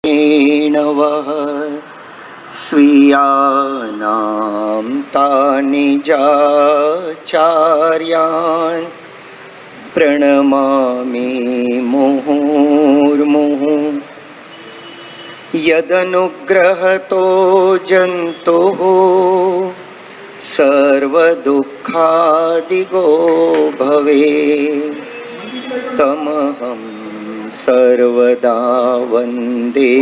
वः स्वीयानां तानि जाचार्यान् प्रणमामि मुहुर्मुहुः। यदनुग्रहतो जन्तुः सर्वदुःखादिगो भवेत् तमहं सर्वदा वन्दे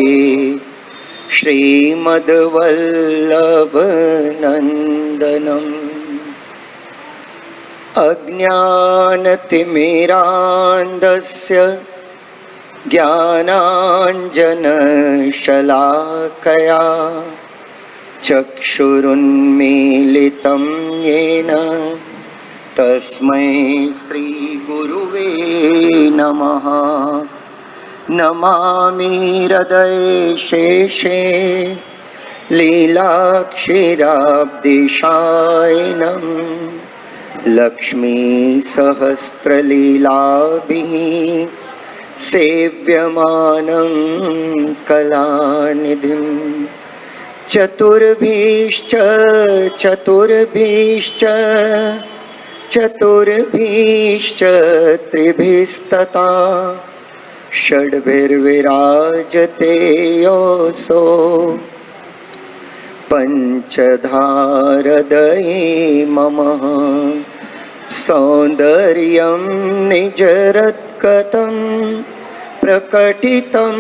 श्रीमद्वल्लभनन्दनम्। अज्ञानतिमिरान्धस्य ज्ञानाञ्जनशलाकया चक्षुरुन्मीलितं येन तस्मै श्रीगुरुवे नमः। नमामि हृदये शेषे लीलाक्षीराब्धिशायिनं लक्ष्मीसहस्रलीलाभिः सेव्यमानं कलानिधिं। चतुर्भिश्च त्रिभिस्तथा षड्भिर्विराजते योऽसौ पञ्चधारदये ममः। सौन्दर्यं निजरत्कतं प्रकटितं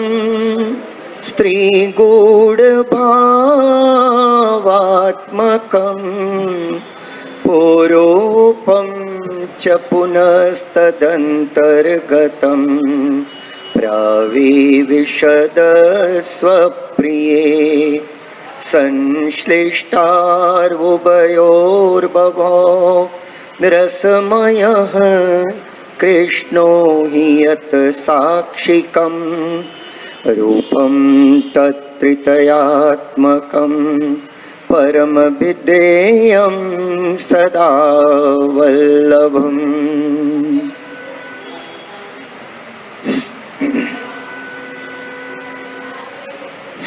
स्त्रीगूढभावात्मकं पूरूपं च पुनस्तदन्तर्गतं प्रविविशदस्वप्रिये संश्लिष्टार्वुभयोर्भवो रसमयः कृष्णो हि यत् साक्षिकं रूपं तत्त्रितयात्मकं परमविधेयं सदा वल्लभम्।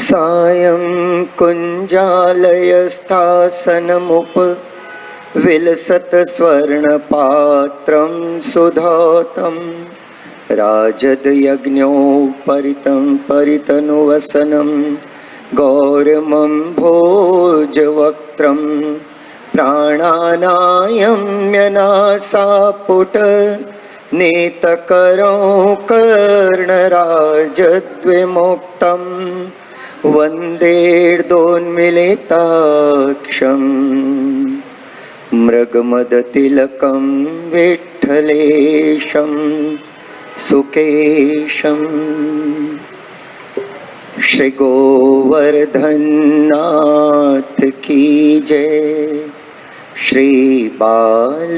सायं कुञ्जालयस्थासनमुप विलसत स्वर्णपात्रं सुधातं राजदयज्ञोपरितं परितनुवसनं गौरमं भोजवक्त्रं प्राणानायम्यनासापुट नेतकरो कर्णराजद्विमुक्तं वन्देर्दोन्मिलिताक्षम् मृगमदतिलकं विठ्ठलेशं सुकेशं। श्री गोवर्धननाथ की जय, श्री बालकृष्णलाल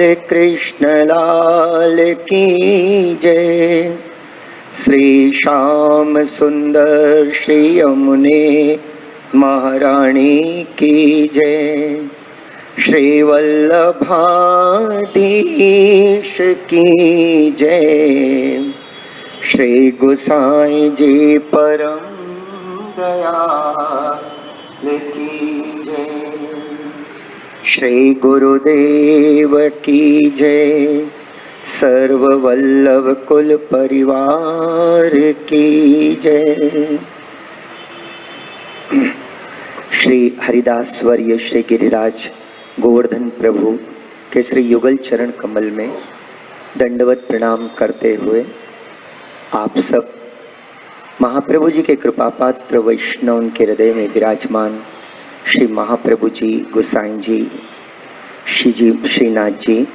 की जय, श्री श्याम सुंदर श्री यमुने महारानी की जय, श्री वल्लभाधीश की जय, श्री गोसाई जी परम दयाल की जय, श्री गुरुदेव की जय, सर्व वल्लभ कुल परिवार की जय। श्री हरिदास वर्य श्री गिरिराज गोवर्धन प्रभु के श्री युगल चरण कमल में दंडवत प्रणाम करते हुए आप सब महाप्रभु जी के कृपा पात्र वैष्णव के हृदय में विराजमान श्री महाप्रभु जी, गोसाई जी, श्रीनाथ जी,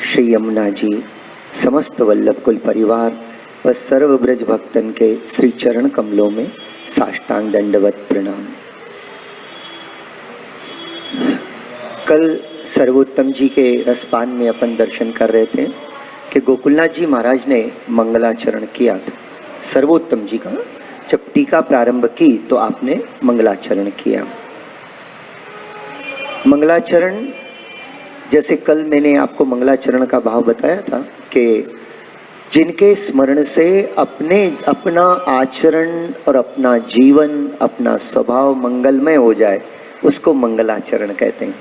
श्री यमुना जी, समस्त वल्लभ कुल परिवार व सर्व ब्रज भक्तन के श्री चरण कमलों में साष्टांग दंडवत प्रणाम। कल सर्वोत्तम जी के रसपान में अपन दर्शन कर रहे थे कि गोकुलनाथ जी महाराज ने मंगलाचरण किया था। सर्वोत्तम जी का जब टीका प्रारंभ की तो आपने मंगलाचरण किया। मंगलाचरण जैसे कल मैंने आपको मंगलाचरण का भाव बताया था कि जिनके स्मरण से अपना आचरण और अपना जीवन, अपना स्वभाव मंगलमय हो जाए, उसको मंगलाचरण कहते हैं।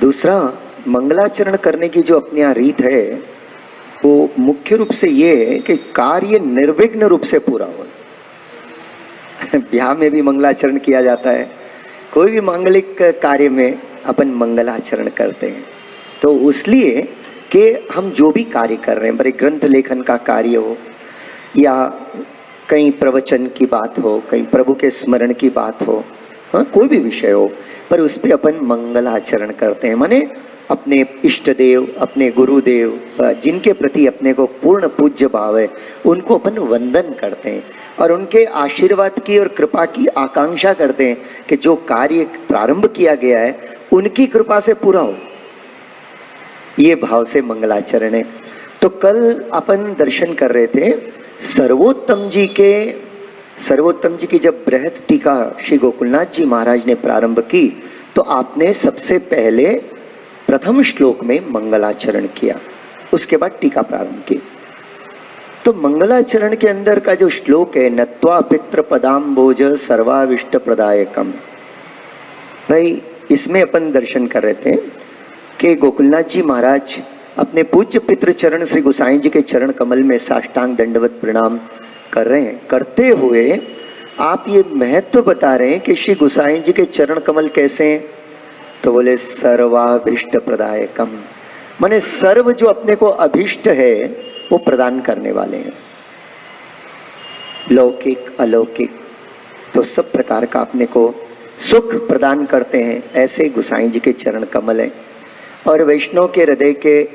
दूसरा, मंगलाचरण करने की जो अपनी यहाँ रीत है वो मुख्य रूप से ये है कि कार्य निर्विघ्न रूप से पूरा हो। ब्याह में भी मंगलाचरण किया जाता है, कोई भी मांगलिक कार्य में अपन मंगलाचरण करते हैं। तो इसलिए कि हम जो भी कार्य कर रहे हैं, बड़े ग्रंथ लेखन का कार्य हो या कहीं प्रवचन की बात हो, कहीं प्रभु के स्मरण की बात हो, हाँ कोई भी विषय हो, पर उस पर अपन मंगलाचरण करते हैं। माने अपने इष्ट देव, अपने गुरुदेव, जिनके प्रति अपने को पूर्ण पूज्य भाव है, उनको अपन वंदन करते हैं और उनके आशीर्वाद की और कृपा की आकांक्षा करते हैं कि जो कार्य प्रारंभ किया गया है उनकी कृपा से पूरा हो। ये भाव से मंगलाचरण है। तो कल अपन दर्शन कर रहे थे सर्वोत्तम जी की जब बृहत टीका श्री गोकुलनाथ जी महाराज ने प्रारंभ की, तो आपने सबसे पहले प्रथम श्लोक में मंगलाचरण किया, उसके बाद टीका प्रारंभ की। तो मंगलाचरण के अंदर का जो श्लोक है, नत्वा पितृ पदाम्बोज सर्वाविष्ट प्रदायकम, भाई इसमें अपन दर्शन कर रहे थे कि गोकुलनाथ जी महाराज अपने पूज्य पितृ चरण श्री गोसाई जी के चरण कमल में साष्टांग दंडवत प्रणाम कर रहे हैं। करते हुए आप ये महत्व बता रहे हैं कि श्री गोसाई जी के चरण कमल कैसे हैं, तो बोले सर्वाभिष्ट प्रदायकम, माने सर्व जो अपने को अभिष्ट है वो प्रदान करने वाले हैं, लौकिक अलौकिक, तो सब प्रकार का अपने को सुख प्रदान करते हैं, ऐसे गोसाई जी के चरण कमल हैं। और वैष्णव के हृदय के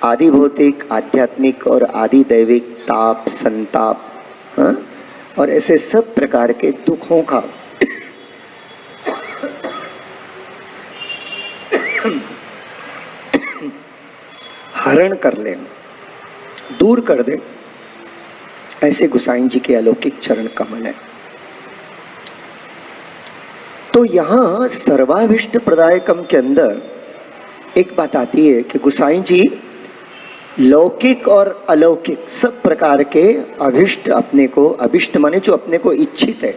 आदि भौतिक, आध्यात्मिक और आदि दैविक ताप, संताप, हाँ, और ऐसे सब प्रकार के दुखों का हरण कर ले, दूर कर दे, ऐसे गोसाई जी के अलौकिक चरण कमल है। तो यहां सर्वाभिष्ट प्रदायकम के अंदर एक बात आती है कि गोसाई जी लौकिक और अलौकिक सब प्रकार के अभिष्ट, अपने को अभिष्ट माने जो अपने को इच्छित है,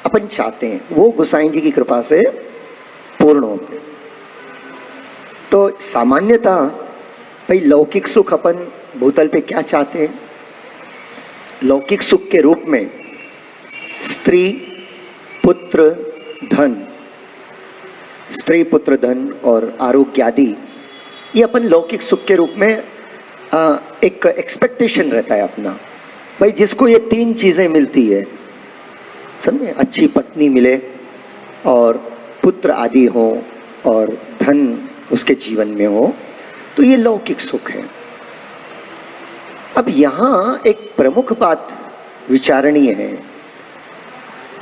अपन चाहते हैं, वो गोसाई जी की कृपा से पूर्ण होते हैं। तो सामान्यतः भाई लौकिक सुख अपन भूतल पे क्या चाहते हैं, लौकिक सुख के रूप में स्त्री पुत्र धन, स्त्री पुत्र धन और आरोग्य आदि, ये अपन लौकिक सुख के रूप में एक एक्सपेक्टेशन रहता है अपना। भाई जिसको ये तीन चीजें मिलती है, समझे, अच्छी पत्नी मिले और पुत्र आदि हो और धन उसके जीवन में हो, तो ये लौकिक सुख है। अब यहां एक प्रमुख बात विचारणीय है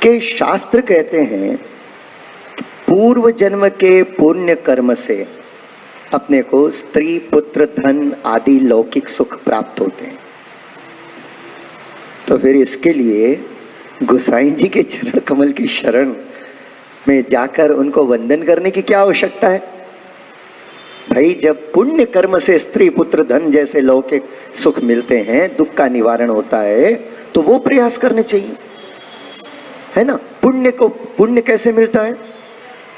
कि शास्त्र कहते हैं कि पूर्व जन्म के पुण्य कर्म से अपने को स्त्री पुत्र धन आदि लौकिक सुख प्राप्त होते हैं। तो फिर इसके लिए गोसाई जी के चरण कमल की शरण में जाकर उनको वंदन करने की क्या आवश्यकता है? भाई जब पुण्य कर्म से स्त्री पुत्र धन जैसे लौकिक सुख मिलते हैं, दुख का निवारण होता है, तो वो प्रयास करने चाहिए, है ना। पुण्य कैसे मिलता है?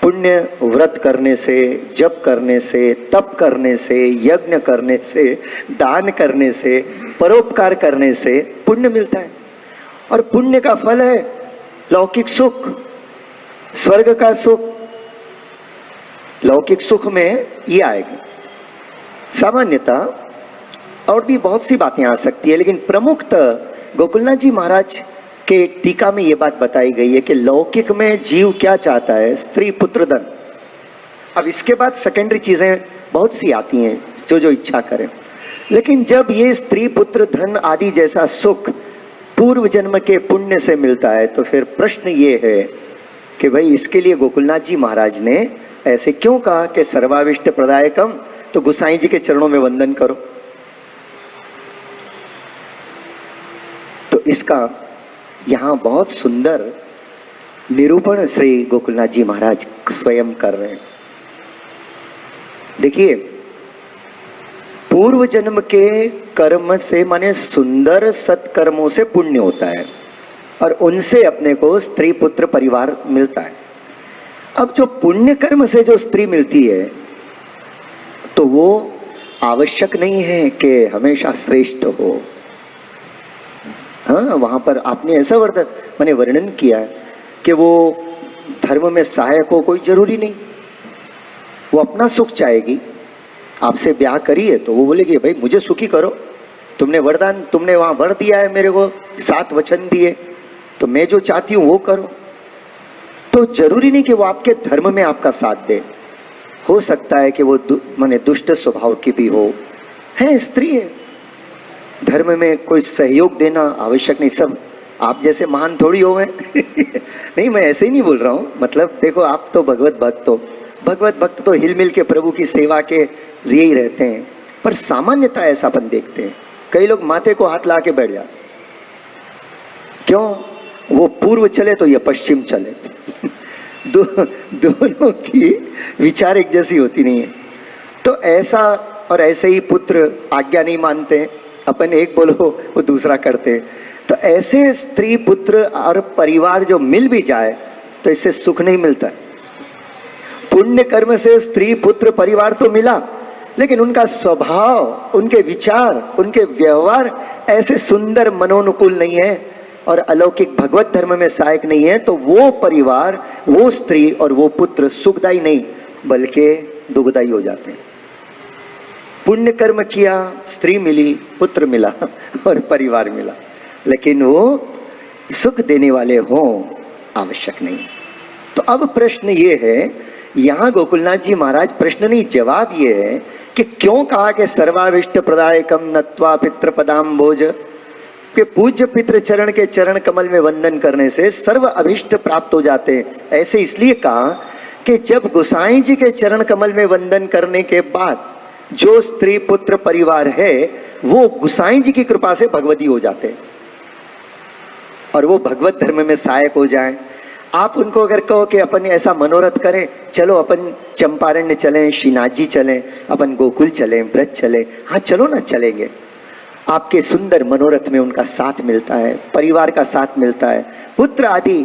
पुण्य व्रत करने से, जप करने से, तप करने से, यज्ञ करने से, दान करने से, परोपकार करने से पुण्य मिलता है। और पुण्य का फल है लौकिक सुख, स्वर्ग का सुख। लौकिक सुख में ये आएगा। सामान्यतः और भी बहुत सी बातें आ सकती है, लेकिन प्रमुखतः गोकुलनाथ जी महाराज के टीका में ये बात बताई गई है कि लौकिक में जीव क्या चाहता है? स्त्री पुत्र धन। अब इसके बाद सेकेंडरी चीजें बहुत सी आती हैं जो जो इच्छा करें, लेकिन जब ये स्त्री पुत्र धन आदि जैसा सुख पूर्व जन्म के पुण्य से मिलता है, तो फिर प्रश्न ये है कि भाई इसके लिए गोकुलनाथ जी महाराज ने ऐसे क्यों कहा कि सर्वाविष्ट प्रदायकम, तो गोसाई जी के चरणों में वंदन करो। तो इसका यहां बहुत सुंदर निरूपण श्री गोकुलनाथ जी महाराज स्वयं कर रहे हैं। देखिए, पूर्व जन्म के कर्म से माने सुंदर सत्कर्मों से पुण्य होता है और उनसे अपने को स्त्री पुत्र परिवार मिलता है। अब जो पुण्य कर्म से जो स्त्री मिलती है तो वो आवश्यक नहीं है कि हमेशा श्रेष्ठ हो। हाँ, वहां पर आपने ऐसा मैंने वर्णन किया है कि वो धर्म में सहायक हो, कोई जरूरी नहीं। वो अपना सुख चाहेगी, आपसे ब्याह करी है तो वो बोलेगी भाई मुझे सुखी करो, तुमने वरदान, तुमने वहां वर दिया है मेरे को, 7 वचन दिए, तो मैं जो चाहती हूँ वो करो। तो जरूरी नहीं कि वो आपके धर्म में आपका साथ दे। हो सकता है कि वो माने दुष्ट स्वभाव की भी हो, है, स्त्री है, धर्म में कोई सहयोग देना आवश्यक नहीं। सब आप जैसे महान थोड़ी हो गए नहीं, मैं ऐसे ही नहीं बोल रहा हूँ। मतलब देखो, आप तो भगवत भक्त हो, भगवत भक्त तो हिल मिल के प्रभु की सेवा के लिए ही रहते हैं। पर सामान्यता ऐसा अपन देखते हैं, कई लोग माथे को हाथ ला के बैठ जाते। क्यों? वो पूर्व चले तो ये पश्चिम चले दोनों की विचार एक जैसी होती नहीं है। तो ऐसा, और ऐसे ही पुत्र आज्ञा नहीं मानते, अपन एक बोलो वो दूसरा करते। तो ऐसे स्त्री पुत्र और परिवार जो मिल भी जाए तो इससे सुख नहीं मिलता। पुण्य कर्म से स्त्री पुत्र परिवार तो मिला, लेकिन उनका स्वभाव, उनके विचार, उनके व्यवहार ऐसे सुंदर मनोनुकूल नहीं है और अलौकिक भगवत धर्म में सहायक नहीं है, तो वो परिवार, वो स्त्री और वो पुत्र सुखदायी नहीं बल्कि दुखदायी हो जाते हैं। पुण्य कर्म किया, स्त्री मिली, पुत्र मिला और परिवार मिला, लेकिन वो सुख देने वाले हों आवश्यक नहीं। तो अब प्रश्न ये है, यहाँ गोकुलनाथ जी महाराज, प्रश्न नहीं जवाब ये है कि क्यों कहा कि सर्वाविष्ट प्रदायकम नत्वा पितृपदाम्भोज, कि पूज्य पितृ चरण के चरण कमल में वंदन करने से सर्व अभिष्ट प्राप्त हो जाते हैं। ऐसे इसलिए कहा कि जब गोसाई जी के चरण कमल में वंदन करने के बाद जो स्त्री पुत्र परिवार है वो गोसाई जी की कृपा से भगवती हो जाते हैं और वो भगवत धर्म में सहायक हो जाएं। आप उनको अगर कहो कि अपन ऐसा मनोरथ करें, चलो अपन चंपारण्य चलें, श्रीनाथ जी चलें, अपन गोकुल चलें, ब्रज चलें, हाँ चलो ना, चलेंगे। आपके सुंदर मनोरथ में उनका साथ मिलता है, परिवार का साथ मिलता है, पुत्र आदि,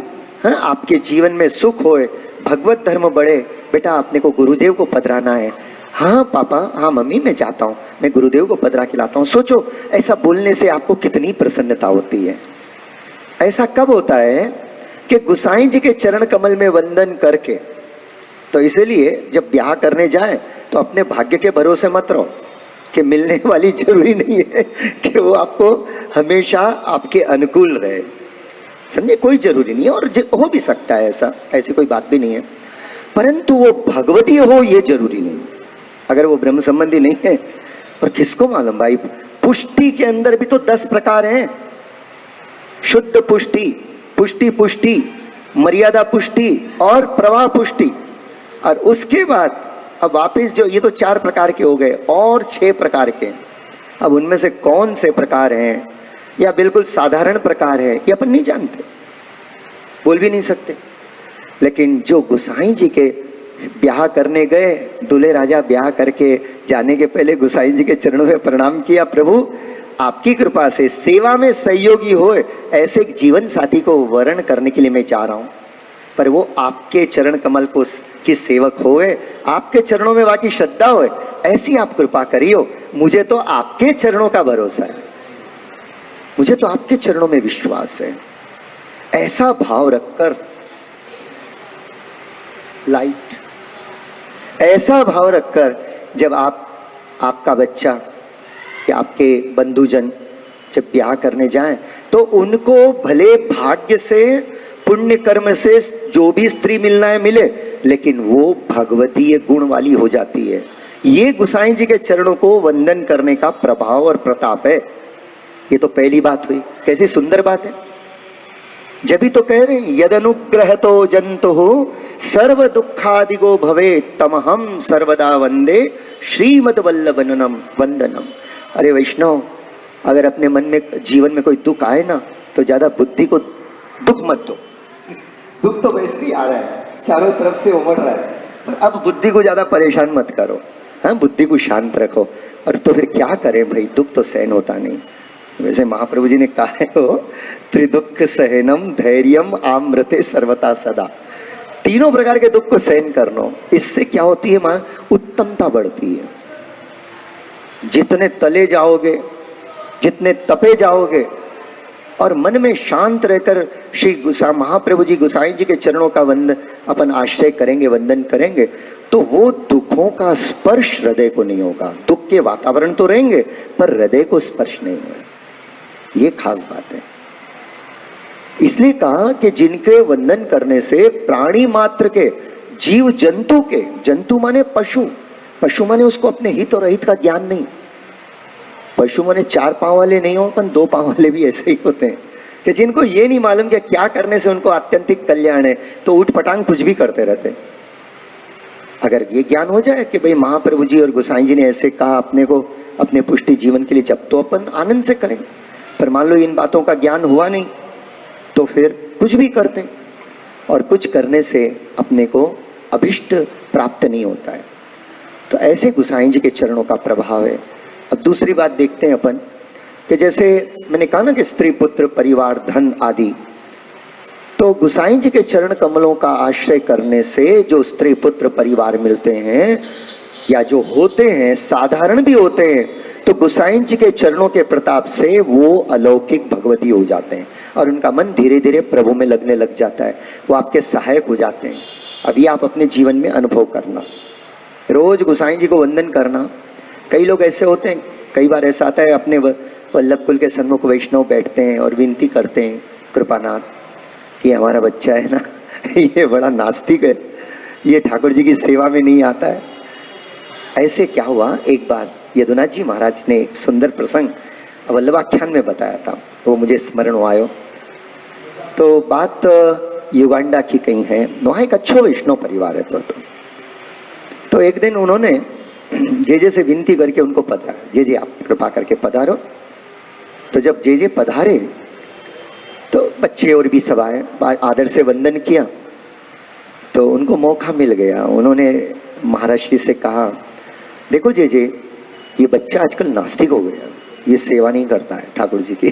हाँ, आपके जीवन में सुख होए, भगवत धर्म बढ़े। बेटा आपने को गुरुदेव को पधराना है, हाँ पापा, हाँ मम्मी, मैं जाता हूँ, मैं गुरुदेव को पधरा के लाता हूँ। सोचो ऐसा बोलने से आपको कितनी प्रसन्नता होती है। ऐसा कब होता है कि गोसाई जी के चरण कमल में वंदन करके। तो इसलिए जब ब्याह करने जाए तो अपने भाग्य के भरोसे मत रहो कि मिलने वाली जरूरी नहीं है कि वो आपको हमेशा आपके अनुकूल रहे, समझे, कोई जरूरी नहीं है। और हो भी सकता है ऐसा, ऐसी कोई बात भी नहीं है, परंतु वो भगवती हो ये जरूरी नहीं। अगर वो ब्रह्म संबंधी नहीं है, और किसको मालूम भाई, पुष्टि के अंदर भी तो 10 प्रकार हैं। शुद्ध पुष्टि, पुष्टि पुष्टि, मर्यादा पुष्टि और प्रवाह पुष्टि। और उसके बाद अब वापिस जो ये तो 4 प्रकार के हो गए और 6 प्रकार के। अब उनमें से कौन से प्रकार हैं या बिल्कुल साधारण प्रकार है ये अपन नहीं जानते, बोल भी नहीं सकते। लेकिन जो गोसाई जी के ब्याह करने गए, दूल्हे राजा ब्याह करके जाने के पहले गोसाई जी के चरणों में प्रणाम किया, प्रभु आपकी कृपा से सेवा में सहयोगी होए ऐसे एक जीवन साथी को वर्ण करने के लिए मैं चाह रहा हूं, पर वो आपके चरण कमल को की सेवक होए, आपके चरणों में वाकई श्रद्धा होए, ऐसी आप कृपा करियो। मुझे तो आपके चरणों का भरोसा है, मुझे तो आपके चरणों में विश्वास है। ऐसा भाव रखकर लाइट, ऐसा भाव रखकर जब आपका बच्चा कि आपके बंधुजन जब ब्याह करने जाएं तो उनको भले भाग्य से, पुण्य कर्म से जो भी स्त्री मिलना है मिले, लेकिन वो भगवतीय गुण वाली हो जाती है। ये गोसाई जी के चरणों को वंदन करने का प्रभाव और प्रताप है। ये तो पहली बात हुई, कैसी सुंदर बात है। जब भी तो कह रहे हैं, यद अनुग्रह तो जंतु हो सर्व दुखादिगो भवे तमहम सर्वदा वंदे श्रीमद वल्लभनम वंदनम। अरे वैष्णव, अगर अपने मन में, जीवन में कोई दुख आए ना तो ज्यादा बुद्धि को दुख मत दो। दुख तो वैसे ही आ रहा है, चारों तरफ से उमड़ रहा है, पर अब बुद्धि को ज्यादा परेशान मत करो। हाँ, बुद्धि को शांत रखो। और तो फिर क्या करें भाई, दुख तो सहन होता नहीं। वैसे महाप्रभु जी ने कहा है वो त्रिदुख सहनम धैर्यम आम्रते सर्वता सदा, तीनों प्रकार के दुख को सहन करना। इससे क्या होती है मां, उत्तमता बढ़ती है। जितने तले जाओगे, जितने तपे जाओगे और मन में शांत रहकर श्री महाप्रभु जी गोसाई जी के चरणों का अपन आश्रय करेंगे, वंदन करेंगे, तो वो दुखों का स्पर्श हृदय को नहीं होगा। दुख के वातावरण तो रहेंगे पर हृदय को स्पर्श नहीं होगा। ये खास बात है। इसलिए कहा कि जिनके वंदन करने से प्राणी मात्र के, जीव जंतु के, जंतु माने पशु, पशु माने उसको अपने हित और अहित का ज्ञान नहीं। पशु माने 4 पांव वाले नहीं हो, अपन 2 पांव वाले भी ऐसे ही होते हैं कि जिनको ये नहीं मालूम कि क्या करने से उनको आत्यंतिक कल्याण है, तो उठ पटांग कुछ भी करते रहते। अगर ये ज्ञान हो जाए कि भाई महाप्रभु जी और गोसाई जी ने ऐसे कहा अपने को, अपने पुष्टि जीवन के लिए, जब तो अपन आनंद से करें। पर मान लो इन बातों का ज्ञान हुआ नहीं तो फिर कुछ भी करते, और कुछ करने से अपने को अभिष्ट प्राप्त नहीं होता है। तो ऐसे गोसाई जी के चरणों का प्रभाव है। अब दूसरी बात देखते हैं अपन कि जैसे मैंने कहा ना कि स्त्री पुत्र परिवार धन आदि, तो गोसाई जी के चरण कमलों का आश्रय करने से जो स्त्री पुत्र परिवार मिलते हैं या जो होते हैं, साधारण भी होते हैं, तो गोसाई जी के चरणों के प्रताप से वो अलौकिक भगवती हो जाते हैं और उनका मन धीरे धीरे प्रभु में लगने लग जाता है। वो आपके सहायक हो जाते हैं। अभी आप अपने जीवन में अनुभव करना, रोज गोसाई जी को वंदन करना। कई लोग ऐसे होते हैं, कई बार ऐसा आता है, अपने वल्लभ कुल के सन्मुख वैष्णव बैठते हैं और विनती करते हैं कृपानाथ कि हमारा बच्चा है ना ये बड़ा नास्तिक है, ये ठाकुर जी की सेवा में नहीं आता है। ऐसे क्या हुआ, एक बार यदुनाथ जी महाराज ने एक सुंदर प्रसंग वल्लभाख्यान में बताया था, वो मुझे स्मरण आयो। तो बात युगांडा की कहीं है, वहाँ एक अच्छो वैष्णव परिवार है। तो एक दिन उन्होंने जे से विनती करके उनको पधारा, जे आप कृपा करके पधारो। तो जब जे पधारे तो बच्चे और भी सब आए, आदर से वंदन किया। तो उनको मौका मिल गया, उन्होंने महाराज श्री से कहा, देखो जे ये बच्चा आजकल नास्तिक हो गया, ये सेवा नहीं करता है ठाकुर जी की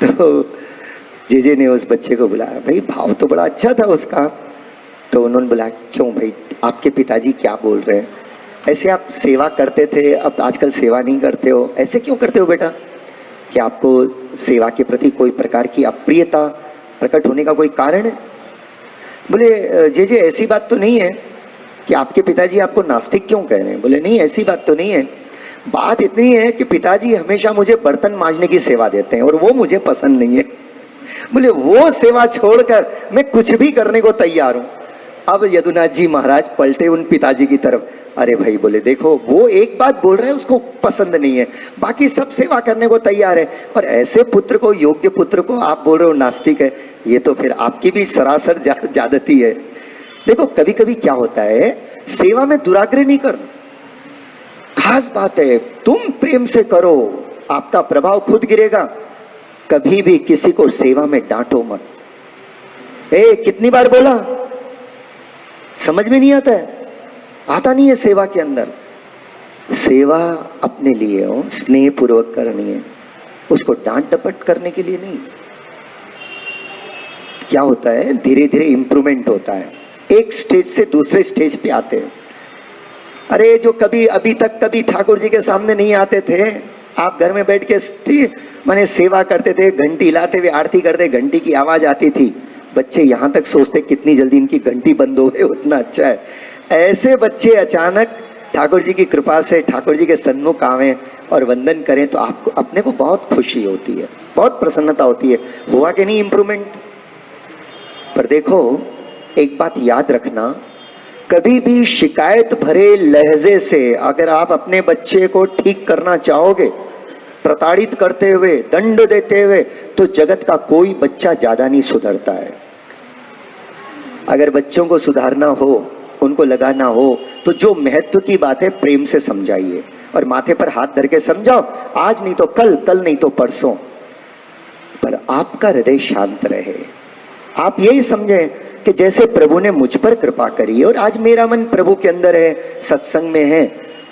तो जे ने उस बच्चे को बुलाया, भाई भाव तो बड़ा अच्छा था उसका। तो उन्होंने बुलाया, क्यों भाई आपके पिताजी क्या बोल रहे हैं, ऐसे आप सेवा करते थे अब आजकल सेवा नहीं करते हो, ऐसे क्यों करते हो बेटा? कि आपको सेवा के प्रति कोई प्रकार की अप्रियता प्रकट होने का कोई कारण है? बोले जे ऐसी बात तो नहीं है कि आपके पिताजी आपको नास्तिक क्यों कह रहे हैं। बोले नहीं, ऐसी बात तो नहीं है, बात इतनी है कि पिताजी हमेशा मुझे बर्तन मांजने की सेवा देते हैं और वो मुझे पसंद नहीं है। बोले वो सेवा छोड़कर मैं कुछ भी करने को तैयार हूं। अब यदुनाथ जी महाराज पलटे उन पिताजी की तरफ, अरे भाई बोले देखो वो एक बात बोल रहे हैं उसको पसंद नहीं है, बाकी सब सेवा करने को तैयार है, और ऐसे पुत्र को, योग्य पुत्र को आप बोल रहे हो नास्तिक है, ये तो फिर आपकी भी सरासर ज्यादती है। देखो कभी कभी क्या होता है, सेवा में दुराग्रह नहीं करना, खास बात है, तुम प्रेम से करो, आपका प्रभाव खुद गिरेगा। कभी भी किसी को सेवा में डांटो मत। कितनी बार बोला, समझ में नहीं आता है, आता नहीं है सेवा के अंदर। सेवा अपने लिए हो, स्नेह पूर्वक करनी है, उसको डांट डपट करने के लिए नहीं। क्या होता है, धीरे धीरे इंप्रूवमेंट होता है, एक स्टेज से दूसरे स्टेज पे आते हैं। अरे जो कभी अभी तक कभी ठाकुर जी के सामने नहीं आते थे, आप घर में बैठ के माने सेवा करते थे, घंटी हिलाते हुए आरती करते, घंटी की आवाज आती थी, बच्चे यहाँ तक सोचते कितनी जल्दी इनकी घंटी बंद हो गई, उतना अच्छा है। ऐसे बच्चे अचानक ठाकुर जी की कृपा से ठाकुर जी के सन्मुख आवे और वंदन करें तो आपको अपने को बहुत खुशी होती है, बहुत प्रसन्नता होती है। हुआ कि नहीं इंप्रूवमेंट? पर देखो एक बात याद रखना, कभी भी शिकायत भरे लहजे से अगर आप अपने बच्चे को ठीक करना चाहोगे, प्रताड़ित करते हुए, दंड देते हुए, तो जगत का कोई बच्चा ज्यादा नहीं सुधरता है। अगर बच्चों को सुधारना हो, उनको लगाना हो, तो जो महत्व की बात है प्रेम से समझाइए और माथे पर हाथ धर के समझाओ, आज नहीं तो कल, कल नहीं तो परसों, पर आपका हृदय शांत रहे। आप यही समझें कि जैसे प्रभु ने मुझ पर कृपा करी और आज मेरा मन प्रभु के अंदर है, सत्संग में है,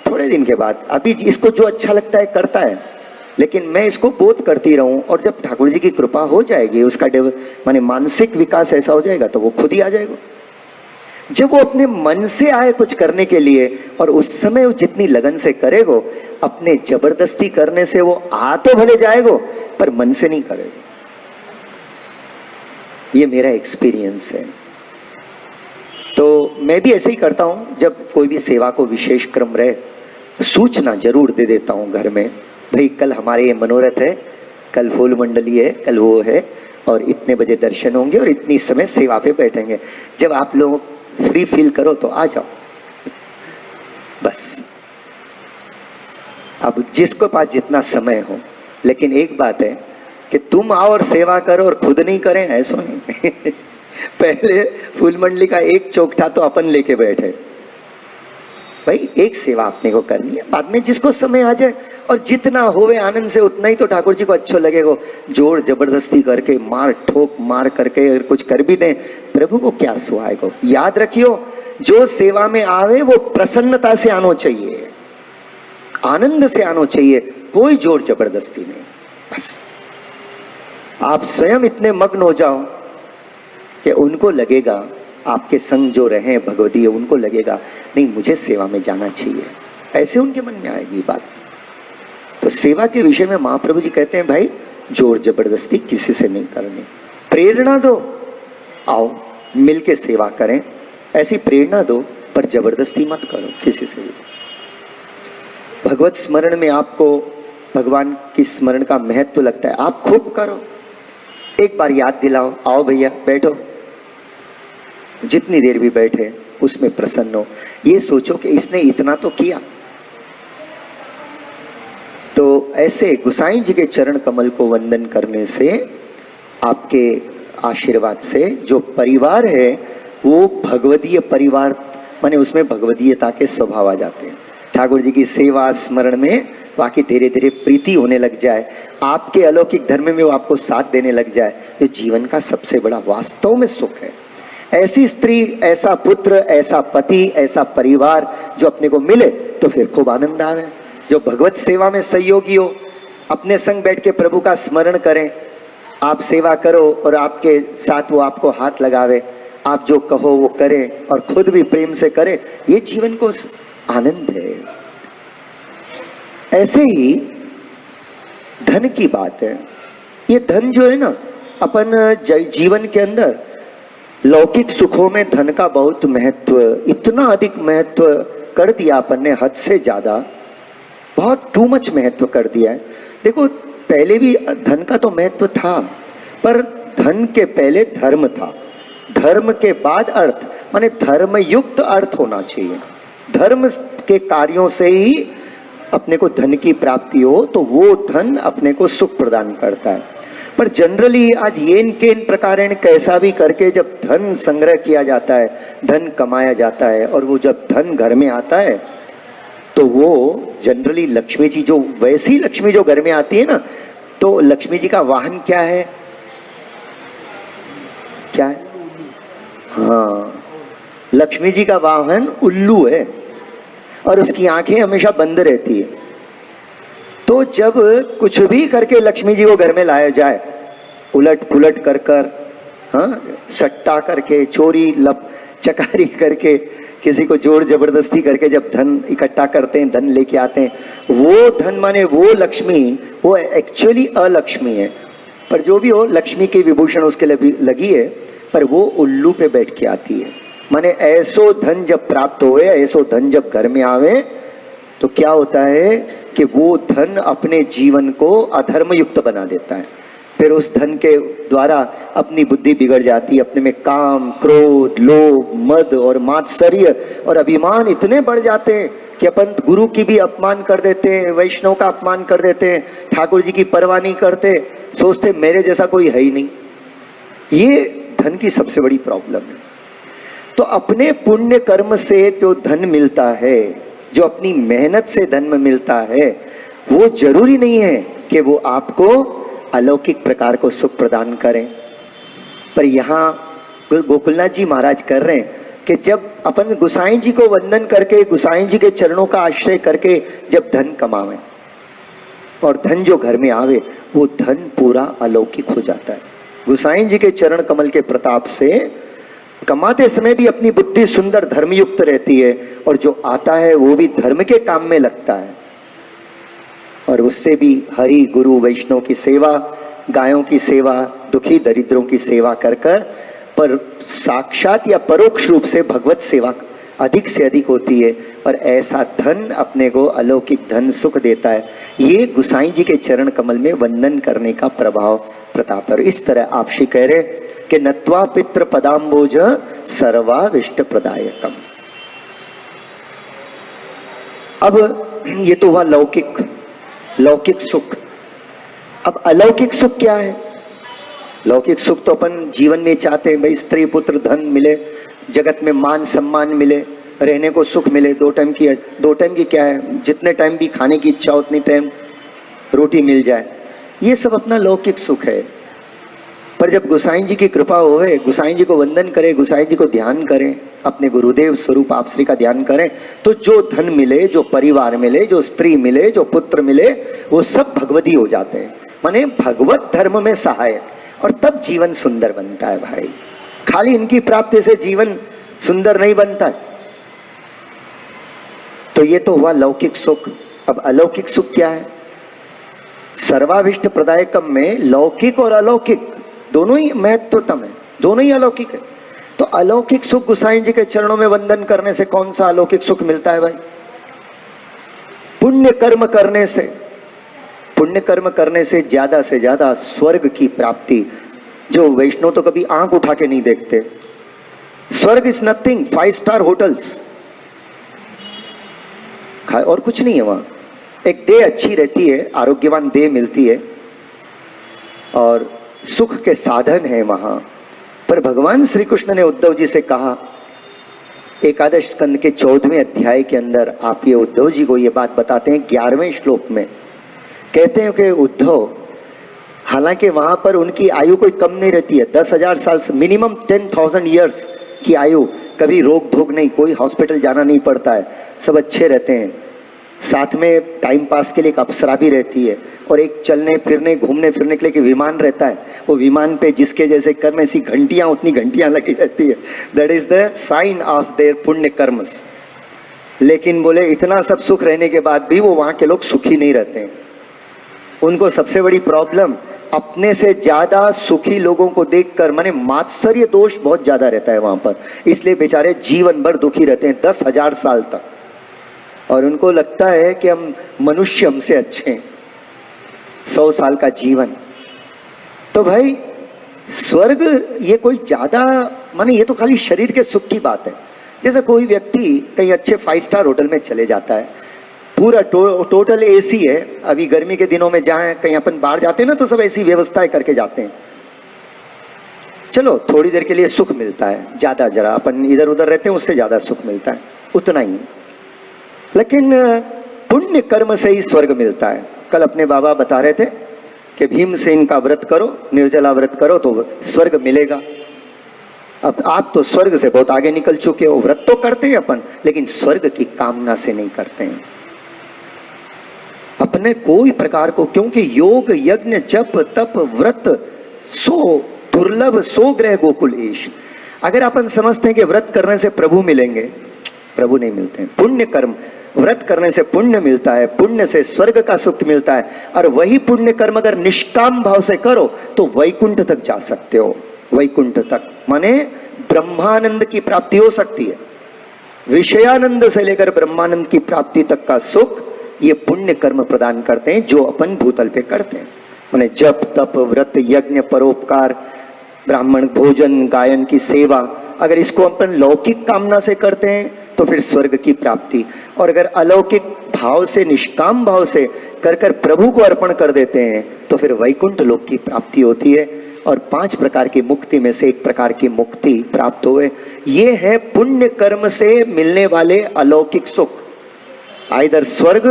थोड़े दिन के बाद अभी इसको जो अच्छा लगता है करता है, लेकिन मैं इसको बोध करती रहूं और जब ठाकुर जी की कृपा हो जाएगी, उसका माने मानसिक विकास ऐसा हो जाएगा तो वो खुद ही आ जाएगा। जब वो अपने मन से आए कुछ करने के लिए और उस समय वो जितनी लगन से करेगो, अपने जबरदस्ती करने से वो आ तो भले जाएगो पर मन से नहीं करेगा। ये मेरा एक्सपीरियंस है। तो मैं भी ऐसे ही करता हूं, जब कोई भी सेवा को विशेष क्रम रहे तो सूचना जरूर दे देता हूं घर में, भाई कल हमारे ये मनोरथ है, कल फूल मंडली है, कल वो है और इतने बजे दर्शन होंगे और इतनी समय सेवा पे बैठेंगे। जब आप लोग फ्री फील करो तो आ जाओ, बस। अब जिसको पास जितना समय हो, लेकिन एक बात है कि तुम आओ और सेवा करो और खुद नहीं करें, ऐसा नहीं। पहले फूल मंडली का एक चौकठा तो अपन लेके बैठे, भाई एक सेवा अपने को करनी है, बाद में जिसको समय आ जाए और जितना होवे आनंद से उतना ही तो ठाकुर जी को अच्छा लगेगा। जोर जबरदस्ती करके मार ठोक मार करके अगर कुछ कर भी दें, प्रभु को क्या सुहाएगा। याद रखियो, जो सेवा में आवे वो प्रसन्नता से आना चाहिए, आनंद से आना चाहिए, कोई जोर जबरदस्ती नहीं। बस आप स्वयं इतने मग्न हो जाओ कि उनको लगेगा, आपके संग जो रहे भगवती, उनको लगेगा नहीं मुझे सेवा में जाना चाहिए, ऐसे उनके मन में आएगी बात। तो सेवा के विषय में महाप्रभु जी कहते हैं, भाई जोर जबरदस्ती किसी से नहीं करनी, प्रेरणा दो, आओ मिलके सेवा करें, ऐसी प्रेरणा दो पर जबरदस्ती मत करो किसी से भी। भगवत स्मरण में आपको भगवान की स्मरण का महत्व लगता है, आप खूब करो, एक बार याद दिलाओ, आओ भैया बैठो, जितनी देर भी बैठे उसमें प्रसन्न हो, ये सोचो कि इसने इतना तो किया। तो ऐसे गोसाई जी के चरण कमल को वंदन करने से, आपके आशीर्वाद से जो परिवार है वो भगवदीय परिवार, माने उसमें भगवदीयता के स्वभाव आ जाते हैं। ठाकुर जी की सेवा स्मरण में बाकी धीरे धीरे प्रीति होने लग जाए, आपके अलौकिक धर्म में वो आपको साथ देने लग जाए, जो जीवन का सबसे बड़ा वास्तव में सुख है। ऐसी स्त्री, ऐसा पुत्र, ऐसा पति, ऐसा परिवार जो अपने को मिले तो फिर खूब आनंद आवे। जो भगवत सेवा में सहयोगी हो, अपने संग बैठ के प्रभु का स्मरण करें, आप सेवा करो और आपके साथ वो आपको हाथ लगावे, आप जो कहो वो करे और खुद भी प्रेम से करे, ये जीवन को आनंद है। ऐसे ही धन की बात है, ये धन जो है ना, अपन जीवन के अंदर लौकिक सुखों में धन का बहुत महत्व, इतना अधिक महत्व कर दिया अपन ने, हद से ज्यादा, बहुत टू मच महत्व कर दिया है। देखो पहले भी धन का तो महत्व था, पर धन के पहले धर्म था, धर्म के बाद अर्थ, माने धर्म युक्त अर्थ होना चाहिए। धर्म के कार्यों से ही अपने को धन की प्राप्ति हो तो वो धन अपने को सुख प्रदान करता है। पर जनरली आज येन केन प्रकारेण कैसा भी करके जब धन संग्रह किया जाता है, धन कमाया जाता है, और वो जब धन घर में आता है तो वो जनरली लक्ष्मी जी, जो वैसी लक्ष्मी जो घर में आती है ना, तो लक्ष्मी जी का वाहन क्या है, क्या है? हाँ, लक्ष्मी जी का वाहन उल्लू है और उसकी आंखें हमेशा बंद रहती है। तो जब कुछ भी करके लक्ष्मी जी को घर में लाया जाए, उलट पुलट कर कर, हाँ, सट्टा करके, चोरी लप चकारी करके, किसी को जोर जबरदस्ती करके जब धन इकट्ठा करते हैं, धन लेके आते हैं, वो धन माने वो लक्ष्मी, वो एक्चुअली अलक्ष्मी है, पर जो भी हो लक्ष्मी की विभूषण उसके लगी है, पर वो उल्लू पे बैठ के आती है। माने ऐसो धन जब प्राप्त होए, ऐसो धन जब घर में आवे, तो क्या होता है कि वो धन अपने जीवन को अधर्म युक्त बना देता है। फिर उस धन के द्वारा अपनी बुद्धि बिगड़ जाती है, अपने में काम, क्रोध, लोभ, मद और मात्सर्य और अभिमान इतने बढ़ जाते हैं कि अपन गुरु की भी अपमान कर देते हैं, वैष्णव का अपमान कर देते हैं, ठाकुर जी की परवाह नहीं करते, सोचते मेरे जैसा कोई है ही नहीं। ये धन की सबसे बड़ी प्रॉब्लम है। तो अपने पुण्य कर्म से जो धन मिलता है, जो अपनी मेहनत से धन मिलता है, वो जरूरी नहीं है कि वो आपको अलौकिक प्रकार को सुख प्रदान करें। पर यहाँ गोकुलनाथ जी महाराज कर रहे हैं कि जब अपन गुसाई जी को वंदन करके, गुसाई जी के चरणों का आश्रय करके जब धन कमावे और धन जो घर में आवे वो धन पूरा अलौकिक हो जाता है। गुसाई जी के चरण कमल के प्रताप से कमाते समय भी अपनी बुद्धि सुंदर धर्मयुक्त रहती है और जो आता है वो भी धर्म के काम में लगता है और उससे भी हरि गुरु वैष्णव की सेवा, गायों की सेवा, दुखी दरिद्रों की सेवा कर कर पर साक्षात या परोक्ष रूप से भगवत सेवा अधिक से अधिक होती है और ऐसा धन अपने को अलौकिक धन सुख देता है। ये गुसाई जी के चरण कमल में वंदन करने का प्रभाव प्रताप है। इस तरह आप श्री कह रहे कि नत्वा पितृ पदाम्बोज सर्वाविष्ट प्रदायकम। अब ये तो हुआ लौकिक सुख। अब अलौकिक सुख क्या है? लौकिक सुख तो अपन जीवन में चाहते हैं, भाई स्त्री पुत्र धन मिले, जगत में मान सम्मान मिले, रहने को सुख मिले, दो टाइम की क्या है, जितने टाइम भी खाने की इच्छा उतनी टाइम रोटी मिल जाए, ये सब अपना लौकिक सुख है। पर जब गुसाई जी की कृपा होवे, गुसाई जी को वंदन करें, गुसाई जी को ध्यान करें, अपने गुरुदेव स्वरूप आप श्री का ध्यान करें, तो जो धन मिले, जो परिवार मिले, जो स्त्री मिले, जो पुत्र मिले, वो सब भगवती हो जाते हैं, माने भगवत धर्म में सहायक, और तब जीवन सुंदर बनता है भाई। खाली इनकी प्राप्ति से जीवन सुंदर नहीं बनता है। तो ये तो हुआ लौकिक सुख। अब अलौकिक सुख क्या है? सर्वाभिष्ट प्रदायकम में लौकिक और अलौकिक दोनों ही महत्वतम है, दोनों ही अलौकिक है। तो अलौकिक सुख गुसाई जी के चरणों में वंदन करने से कौन सा अलौकिक सुख मिलता है भाई? पुण्य कर्म करने से, पुण्य कर्म करने से ज्यादा स्वर्ग की प्राप्ति, जो वैष्णव तो कभी आंख उठा के नहीं देखते। स्वर्ग इज नथिंग, 5 स्टार होटल्स, और कुछ नहीं है वहां। एक देह अच्छी रहती है, आरोग्यवान देह मिलती है और सुख के साधन है वहां। पर भगवान श्री कृष्ण ने उद्धव जी से कहा, एकादश स्कंद के 14वें अध्याय के अंदर आप ये उद्धव जी को ये बात बताते हैं 11वें श्लोक में। कहते हैं कि उद्धव, हालांकि वहां पर उनकी आयु कोई कम नहीं रहती है, 10,000 साल से मिनिमम 10,000 ईयर्स की आयु, कभी रोग धोग नहीं, कोई हॉस्पिटल जाना नहीं पड़ता है, सब अच्छे रहते हैं। साथ में टाइम पास के लिए एक अप्सरा भी रहती है और एक चलने फिरने घूमने फिरने के लिए विमान रहता है। वो विमान पे जिसके जैसे कर्म, ऐसी घंटियां उतनी घंटियां लगी रहती है। That is the sign of their पुण्य कर्मस। लेकिन बोले इतना सब सुख रहने के बाद भी वो वहां के लोग सुखी नहीं रहते हैं। उनको सबसे बड़ी प्रॉब्लम अपने से ज्यादा सुखी लोगों को देखकर, माने मात्सर्य दोष बहुत ज्यादा रहता है वहां पर, इसलिए बेचारे जीवन भर दुखी रहते हैं 10,000 साल तक। और उनको लगता है कि हम मनुष्य हमसे अच्छे हैं, 100 साल का जीवन। तो भाई स्वर्ग ये कोई ज्यादा, माने ये तो खाली शरीर के सुख की बात है। जैसे कोई व्यक्ति कहीं अच्छे 5 स्टार होटल में चले जाता है, पूरा टोटल एसी है। अभी गर्मी के दिनों में जहाँ कहीं अपन बाहर जाते हैं ना, तो सब ऐसी व्यवस्थाएं करके जाते हैं। चलो थोड़ी देर के लिए सुख मिलता है, ज्यादा जरा अपन इधर उधर रहते हैं उससे ज्यादा सुख मिलता है, उतना ही। लेकिन पुण्य कर्म से ही स्वर्ग मिलता है। कल अपने बाबा बता रहे थे कि भीमसेन का व्रत करो, निर्जला व्रत करो तो स्वर्ग मिलेगा। अब आप तो स्वर्ग से बहुत आगे निकल चुके हो, व्रत तो करते हैं अपन, लेकिन स्वर्ग की कामना से नहीं करते हैं अपने कोई प्रकार को, क्योंकि योग यज्ञ जप तप व्रत सो दुर्लभ सो ग्रह गोकुल ईश। अगर अपन समझते हैं कि व्रत करने से प्रभु मिलेंगे, प्रभु नहीं मिलते हैं। पुण्य कर्म, व्रत करने से पुण्य मिलता है, पुण्य से स्वर्ग का सुख मिलता है। और वही पुण्य कर्म अगर निष्काम भाव से करो तो वैकुंठ तक जा सकते हो, वैकुंठ तक, माने ब्रह्मानंद की प्राप्ति हो सकती है। विषयानंद से लेकर ब्रह्मानंद की प्राप्ति तक का सुख ये पुण्य कर्म प्रदान करते हैं, जो अपन भूतल पे करते हैं। माने जप तप व्रत यज्ञ परोपकार, ब्राह्मण भोजन गायन की सेवा, अगर इसको अपन लौकिक कामना से करते हैं तो फिर स्वर्ग की प्राप्ति, और अगर अलौकिक भाव से निष्काम भाव से कर कर प्रभु को अर्पण कर देते हैं तो फिर वैकुंठ लोक की प्राप्ति होती है। और 5 प्रकार की मुक्ति में से एक प्रकार की मुक्ति प्राप्त हुए। ये है पुण्य कर्म से मिलने वाले अलौकिक सुख, आइदर स्वर्ग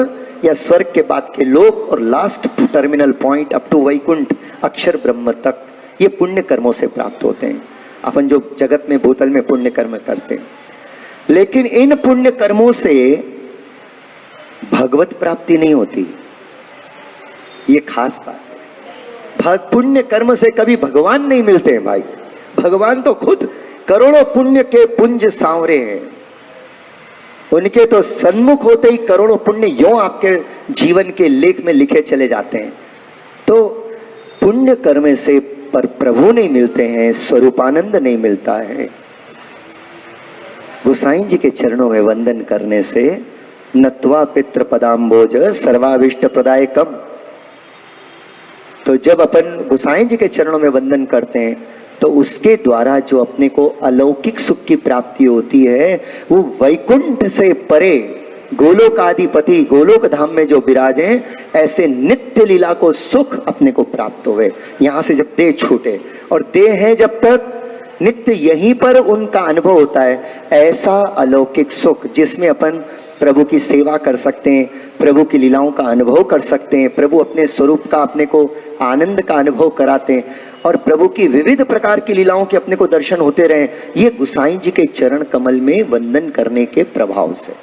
या स्वर्ग के बाद के लोक, और last terminal point up to Vaikuntha अक्षर ब्रह्म तक, ये पुण्य कर्मों से प्राप्त होते हैं। अपन जो जगत में भूतल में पुण्य कर्म करते हैं, लेकिन इन पुण्य कर्मों से भगवत प्राप्ति नहीं होती। ये खास बात है। पुण्य कर्म से कभी भगवान नहीं मिलते हैं भाई। भगवान तो खुद करोड़ों पुण्य के पुंज सांवरे हैं, उनके तो सन्मुख होते ही करोड़ों पुण्य यों आपके जीवन के लेख में लिखे चले जाते हैं। तो पुण्य कर्म से पर प्रभु नहीं मिलते हैं, स्वरूपानंद नहीं मिलता है। गोसाई जी के चरणों में वंदन करने से नत्वा पितृ पदाम्बोज सर्वाविष्ट प्रदायकम। तो जब अपन गोसाई जी के चरणों में वंदन करते हैं तो उसके द्वारा जो अपने को अलौकिक सुख की प्राप्ति होती है, वो वैकुंठ से परे गोलोक आदिपति गोलोक धाम में जो विराजे, ऐसे नित्य लीला को सुख अपने को प्राप्त हुए। यहाँ से जब देह छूटे, और देह है जब तक नित्य यहीं पर उनका अनुभव होता है, ऐसा अलौकिक सुख जिसमें अपन प्रभु की सेवा कर सकते हैं, प्रभु की लीलाओं का अनुभव कर सकते हैं, प्रभु अपने स्वरूप का अपने को आनंद का अनुभव कराते हैं, और प्रभु की विविध प्रकार की लीलाओं के अपने को दर्शन होते रहे। ये गोसाई जी के चरण कमल में वंदन करने के प्रभाव से,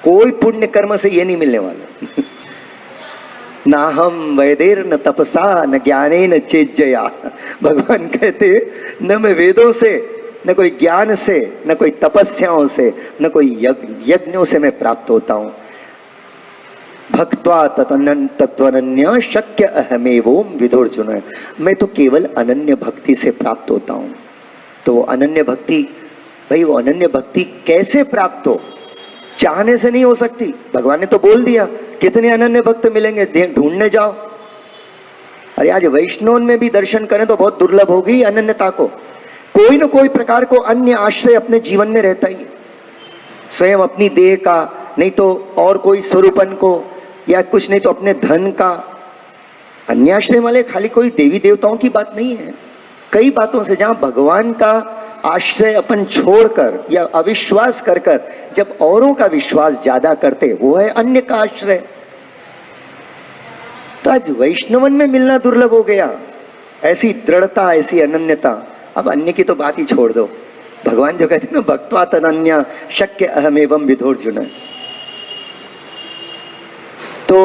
कोई पुण्य कर्म से ये नहीं मिलने वाला। ना हम वैदेर न तपसा न ज्ञाने न चेज्जया। भगवान कहते न मैं वेदों से, न कोई ज्ञान से, न कोई तपस्याओं से, न कोई यज्ञों से मैं प्राप्त होता हूं। भक्त्वा तत्वनन्य शक्य अहमेवोम विदुर्जुन। मैं तो केवल अनन्य भक्ति से प्राप्त होता हूं। तो अनन्य भक्ति, भाई वो अनन्य भक्ति कैसे प्राप्त हो? चाहने से नहीं हो सकती। भगवान ने तो बोल दिया कितने अनन्य भक्त मिलेंगे, ढूंढने जाओ। अरे आज वैष्णव में भी दर्शन करें तो बहुत दुर्लभ होगी अनन्यता को। कोई न कोई प्रकार को अन्य आश्रय अपने जीवन में रहता ही, स्वयं अपनी देह का, नहीं तो और कोई स्वरूपन को, या कुछ नहीं तो अपने धन का। अन्य आश्रय वाले खाली कोई देवी देवताओं की बात नहीं है, कई बातों से जहां भगवान का आश्रय अपन छोड़कर या अविश्वास कर कर जब औरों का विश्वास ज्यादा करते, वो है अन्य का आश्रय। तो आज वैष्णवन में मिलना दुर्लभ हो गया, ऐसी दृढ़ता, ऐसी अनन्यता। अब अन्य की तो बात ही छोड़ दो। भगवान जो कहते हैं ना, भक्त्वा तदन्य शक्य अहमेवम विदुर्जुन। तो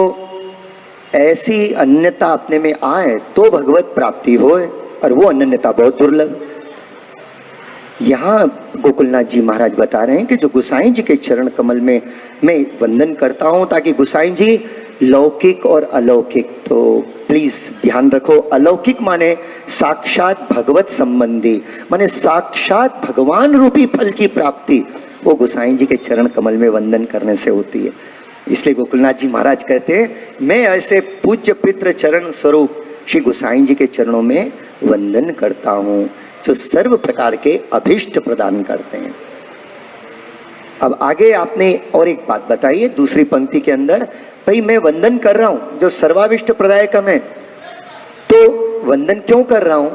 ऐसी अन्यता अपने में आए तो भगवत प्राप्ति होए, और वो अनन्यता बहुत दुर्लभ। यहाँ गोकुलनाथ जी महाराज बता रहे हैं कि जो गोसाई जी के चरण कमल में मैं वंदन करता हूँ, ताकि गोसाई जी लौकिक और अलौकिक, तो प्लीज ध्यान रखो, अलौकिक माने साक्षात भगवत संबंधी, माने साक्षात भगवान रूपी फल की प्राप्ति वो गोसाई जी के चरण कमल में वंदन करने से होती है। इसलिए गोकुलनाथ जी महाराज कहते हैं, मैं ऐसे पूज्य पितृ चरण स्वरूप श्री गोसाई जी के चरणों में वंदन करता हूँ, जो सर्व प्रकार के अभीष्ट प्रदान करते हैं। अब आगे आपने और एक बात बताई है दूसरी पंक्ति के अंदर, भाई मैं वंदन कर रहा हूं जो सर्वाभिष्ट प्रदायकम है, तो वंदन क्यों कर रहा हूं?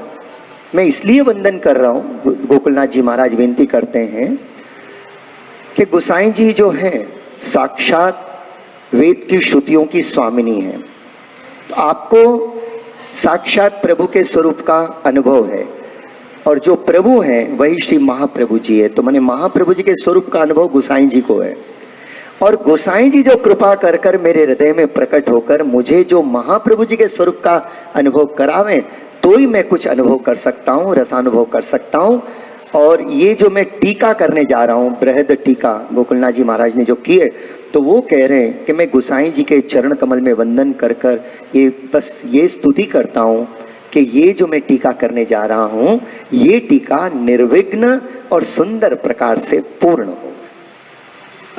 मैं इसलिए वंदन कर रहा हूं, गोकुलनाथ जी महाराज विनती करते हैं कि गोसाई जी जो हैं साक्षात वेद की श्रुतियों की स्वामिनी है। तो आपको साक्षात प्रभु के स्वरूप का अनुभव है, और जो प्रभु हैं वही श्री महाप्रभु जी है। तो माने महाप्रभु जी के स्वरूप का अनुभव गोसाई जी को है, और गोसाई जी जो कृपा कर कर मेरे हृदय में प्रकट होकर मुझे जो महाप्रभु जी के स्वरूप का अनुभव करावें, तो ही मैं कुछ अनुभव कर सकता हूँ, रसानुभव कर सकता हूँ। और ये जो मैं टीका करने जा रहा हूँ, बृहद टीका गोकुलनाथ जी महाराज ने जो की है, तो वो कह रहे हैं कि मैं गोसाई जी के चरण कमल में वंदन कर कर ये बस ये स्तुति करता हूँ कि ये जो मैं टीका करने जा रहा हूँ, ये टीका निर्विघ्न और सुंदर प्रकार से पूर्ण हो।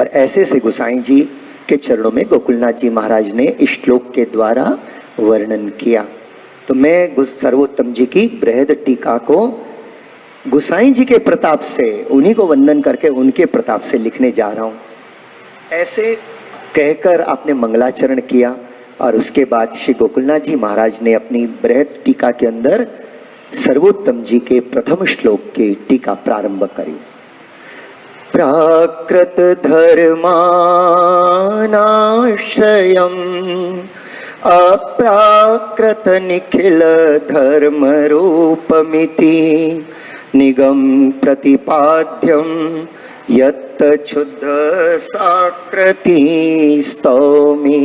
और ऐसे से गोसाई जी के चरणों में गोकुलनाथ जी महाराज ने इस श्लोक के द्वारा वर्णन किया। तो मैं सर्वोत्तम जी की बृहद टीका को गोसाई जी के प्रताप से, उन्हीं को वंदन करके उनके प्रताप से लिखने जा रहा हूँ। ऐसे कहकर आपने मंगलाचरण किया, और उसके बाद श्री गोकुलनाथ जी महाराज ने अपनी बृहद टीका के अंदर सर्वोत्तम जी के प्रथम श्लोक की टीका प्रारंभ करी। प्राकृत धर्मानाश्रयम् अप्राकृत निखिल धर्म रूपमिति निगम प्रतिपाद्यम यत्त क्षुद्ध साकृति स्तौमि।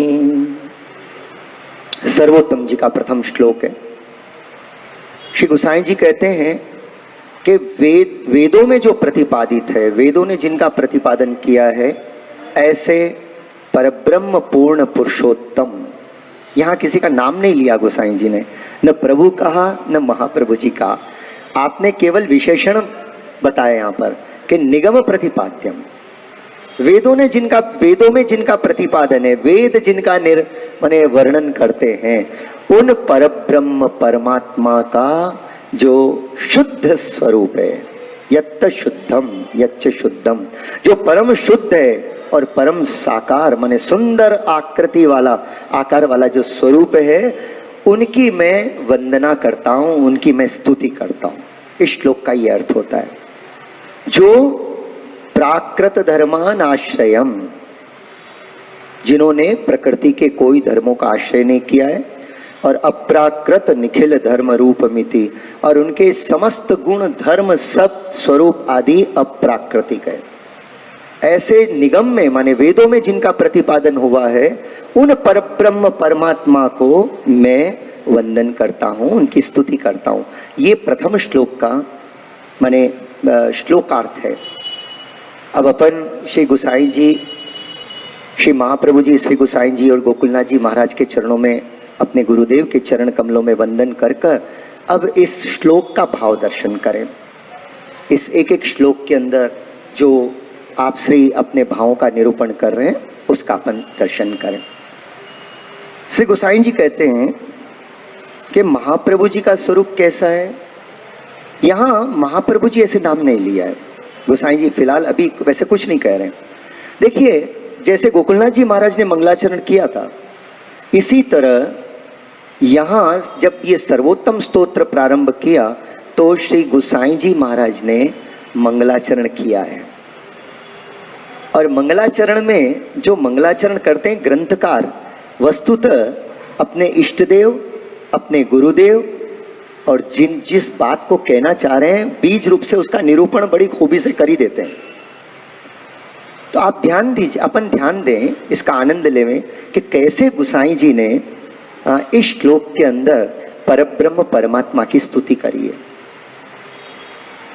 सर्वोत्तम जी का प्रथम श्लोक है। श्री गोसाई जी कहते हैं कि वेदों में जो प्रतिपादित है, वेदों ने जिनका प्रतिपादन किया है, ऐसे परब्रह्म पूर्ण पुरुषोत्तम, यहाँ किसी का नाम नहीं लिया गोसाई जी ने, न प्रभु कहा न महाप्रभु जी कहा, आपने केवल विशेषण बताया यहाँ पर कि निगम प्रतिपाद्यम, वेदों में जिनका प्रतिपादन है, वेद जिनका माने वर्णन करते हैं, उन परब्रह्म परमात्मा का जो शुद्ध स्वरूप है, यत्त शुद्धम यच्च शुद्धम, जो परम शुद्ध है और परम साकार माने सुंदर आकार वाला जो स्वरूप है, उनकी मैं वंदना करता हूं, उनकी मैं स्तुति करता हूं। इस श्लोक का यह अर्थ होता है। जो प्राकृत धर्मान आश्रयम, जिन्होंने प्रकृति के कोई धर्मों का आश्रय नहीं किया है, और अप्राकृत निखिल धर्म रूपमिति, और उनके समस्त गुण धर्म सब स्वरूप आदि अप्राकृतिक है, ऐसे निगम में माने वेदों में जिनका प्रतिपादन हुआ है, उन परब्रह्म परमात्मा को मैं वंदन करता हूं, उनकी स्तुति करता हूं। ये प्रथम श्लोक का माने श्लोकार्थ है। अब अपन श्री गोसाई जी, श्री महाप्रभु जी, श्री गोसाई जी और गोकुलनाथ जी महाराज के चरणों में, अपने गुरुदेव के चरण कमलों में वंदन कर अब इस श्लोक का भाव दर्शन करें। इस एक एक श्लोक के अंदर जो आप श्री अपने भावों का निरूपण कर रहे हैं, उसका अपन दर्शन करें। श्री गोसाई जी कहते हैं कि महाप्रभु जी का स्वरूप कैसा है। यहाँ महाप्रभु जी ऐसे नाम नहीं लिया है गोसाई जी, फिलहाल अभी वैसे कुछ नहीं कह रहे हैं। देखिए, जैसे गोकुलनाथ जी महाराज ने मंगलाचरण किया था, इसी तरह यहाँ जब ये सर्वोत्तम स्तोत्र प्रारंभ किया तो श्री गोसाई जी महाराज ने मंगलाचरण किया है। और मंगलाचरण में जो मंगलाचरण करते हैं ग्रंथकार, वस्तुतः अपने इष्टदेव, अपने गुरुदेव और जिस बात को कहना चाह रहे हैं, बीज रूप से उसका निरूपण बड़ी खूबी से कर ही देते हैं। तो आप ध्यान दीजिए, अपन ध्यान दें, इसका आनंद लेवें कि कैसे गोसाई जी ने इस श्लोक के अंदर परब्रह्म परमात्मा की स्तुति करी है।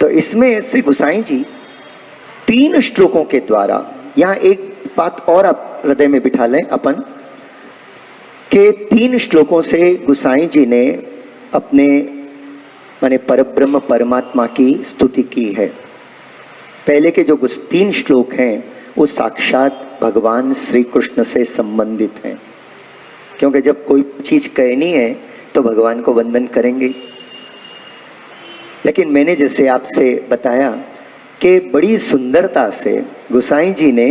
तो इसमें श्री गोसाई जी 3 श्लोकों के द्वारा, यहाँ एक बात और आप हृदय में बिठा लें अपन, के 3 श्लोकों से गोसाई जी ने अपने माने परब्रह्म परमात्मा की स्तुति की है। पहले के जो 3 श्लोक हैं वो साक्षात भगवान श्री कृष्ण से संबंधित हैं, क्योंकि जब कोई चीज कहनी है तो भगवान को वंदन करेंगे। लेकिन मैंने जैसे आपसे बताया कि बड़ी सुंदरता से गोसाई जी ने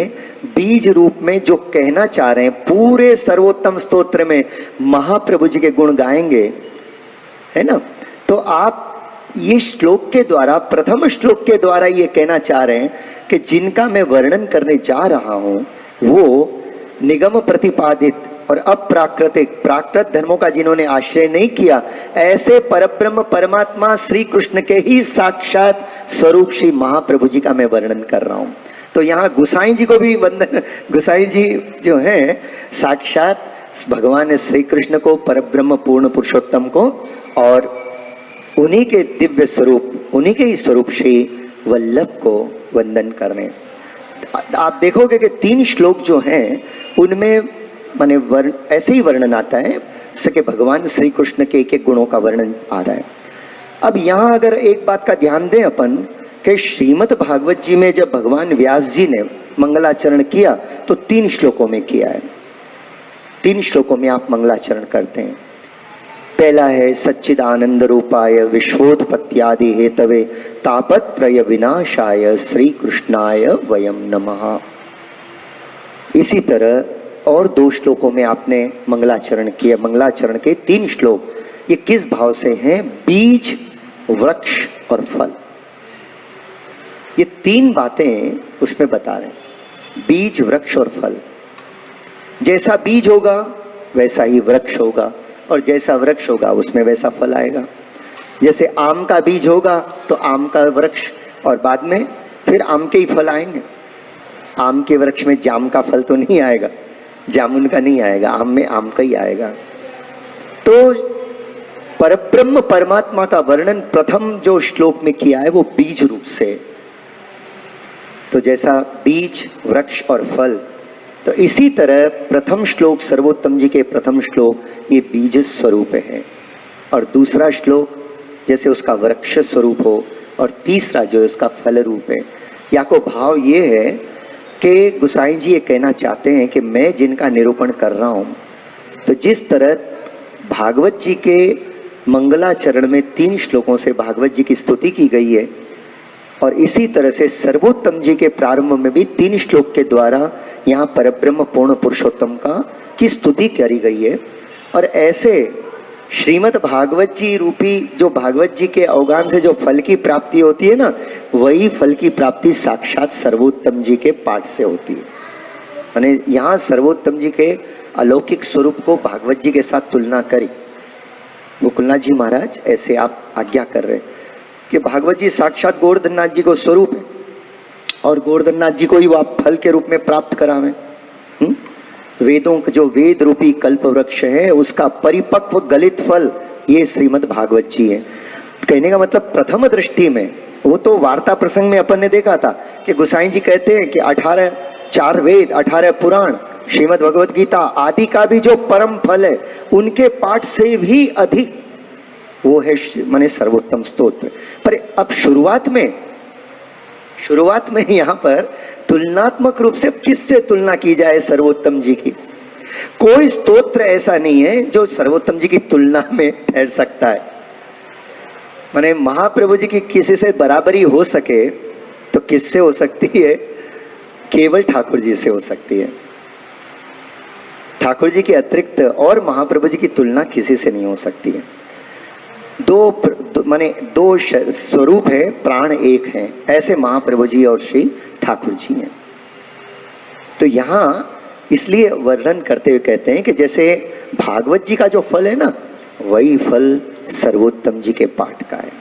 बीज रूप में जो कहना चाह रहे हैं, पूरे सर्वोत्तम स्तोत्र में महाप्रभु जी के गुण गाएंगे, है ना। तो आप ये श्लोक के द्वारा, प्रथम श्लोक के द्वारा ये कहना चाह रहे हैं कि जिनका मैं वर्णन करने जा रहा हूं वो निगम प्रतिपादित और अप्राकृतिक, प्राकृत धर्मों का जिन्होंने आश्रय नहीं किया, ऐसे परब्रह्म परमात्मा श्री कृष्ण के ही साक्षात स्वरूप श्री महाप्रभु जी का मैं वर्णन कर रहा हूं। तो यहाँ गोसाई जी को भी वंदन, गोसाई जी जो हैं साक्षात भगवान श्री कृष्ण को, परब्रह्म पूर्ण पुरुषोत्तम को, और उन्हीं के दिव्य स्वरूप, उन्हीं के ही स्वरूप श्री वल्लभ को वंदन कर रहे हैं। आप देखोगे कि 3 श्लोक जो हैं उनमें माने ऐसे ही वर्णन आता है सके भगवान श्री कृष्ण के एक एक गुणों का वर्णन आ रहा है। अब यहाँ अगर एक बात का ध्यान दें अपन कि श्रीमद् भागवत जी में जब भगवान व्यास जी ने मंगलाचरण किया तो 3 श्लोकों में किया है। 3 श्लोकों में आप मंगलाचरण करते हैं। पहला है सच्चिदानंद रूपाय विश्वोत्पत्त्यादि हेतवे तापत्रय विनाशाय श्री कृष्णाय वयम नमः। इसी तरह और 2 श्लोकों में आपने मंगलाचरण किया। मंगलाचरण के 3 श्लोक ये किस भाव से हैं? बीज, वृक्ष और फल। ये 3 बातें उसमें बता रहे हैं, बीज, वृक्ष और फल। जैसा बीज होगा वैसा ही वृक्ष होगा, और जैसा वृक्ष होगा उसमें वैसा फल आएगा। जैसे आम का बीज होगा तो आम का वृक्ष, और बाद में फिर आम के ही फल आएंगे। आम के वृक्ष में जाम का फल तो नहीं आएगा, जामुन का नहीं आएगा, आम में आम का ही आएगा। तो परब्रह्म परमात्मा का वर्णन प्रथम जो श्लोक में किया है वो बीज रूप से। तो जैसा बीज, वृक्ष और फल, तो इसी तरह प्रथम श्लोक सर्वोत्तम जी के प्रथम श्लोक ये बीज स्वरूप है, और दूसरा श्लोक जैसे उसका वृक्ष स्वरूप हो, और तीसरा जो है उसका फल रूप है। या को भाव ये है कि गुसाई जी ये कहना चाहते हैं कि मैं जिनका निरूपण कर रहा हूं, तो जिस तरह भागवत जी के मंगलाचरण में 3 श्लोकों से भागवत जी की स्तुति की गई है, और इसी तरह से सर्वोत्तम जी के प्रारंभ में भी 3 श्लोक के द्वारा यहाँ परब्रह्म पूर्ण पुरुषोत्तम की स्तुति करी गई है। और ऐसे श्रीमद् भागवत जी रूपी जो भागवत जी के अवगान से जो फल की प्राप्ति होती है ना, वही फल की प्राप्ति साक्षात सर्वोत्तम जी के पाठ से होती है। यानी यहाँ सर्वोत्तम जी के अलौकिक स्वरूप को भागवत जी के साथ तुलना करी। गोकुलनाथ जी महाराज ऐसे आप आज्ञा कर रहे हैं कि भागवत जी साक्षात गोवर्धन नाथ जी को स्वरूप है, और गोवर्धन नाथ जी को ही वो आप फल के रूप में प्राप्त करावें। वेदों का जो वेद रूपी कल्प वृक्ष है उसका परिपक्व गलित फल ये श्रीमद् भागवत जी है। कहने का मतलब प्रथम दृष्टि में, वो तो वार्ता प्रसंग में अपन ने देखा था कि गोसाई जी कहते हैं कि 18 4 वेद, 18 पुराण, श्रीमद् भगवत गीता आदि का भी जो परम फल है उनके पाठ से भी अधिक वो है माने सर्वोत्तम स्तोत्र। पर अब शुरुआत में यहाँ पर तुलनात्मक रूप से किससे तुलना की जाए सर्वोत्तम जी की? कोई स्तोत्र ऐसा नहीं है जो सर्वोत्तम जी की तुलना में ठहर सकता है। माने महाप्रभु जी की किसी से बराबरी हो सके तो किससे हो सकती है? केवल ठाकुर जी से हो सकती है। ठाकुर जी के अतिरिक्त और महाप्रभु जी की तुलना किसी से नहीं हो सकती है। दो स्वरूप है, प्राण एक है, ऐसे महाप्रभु जी और श्री ठाकुर जी हैं। तो यहाँ इसलिए वर्णन करते हुए कहते हैं कि जैसे भागवत जी का जो फल है ना, वही फल सर्वोत्तम जी के पाठ का है।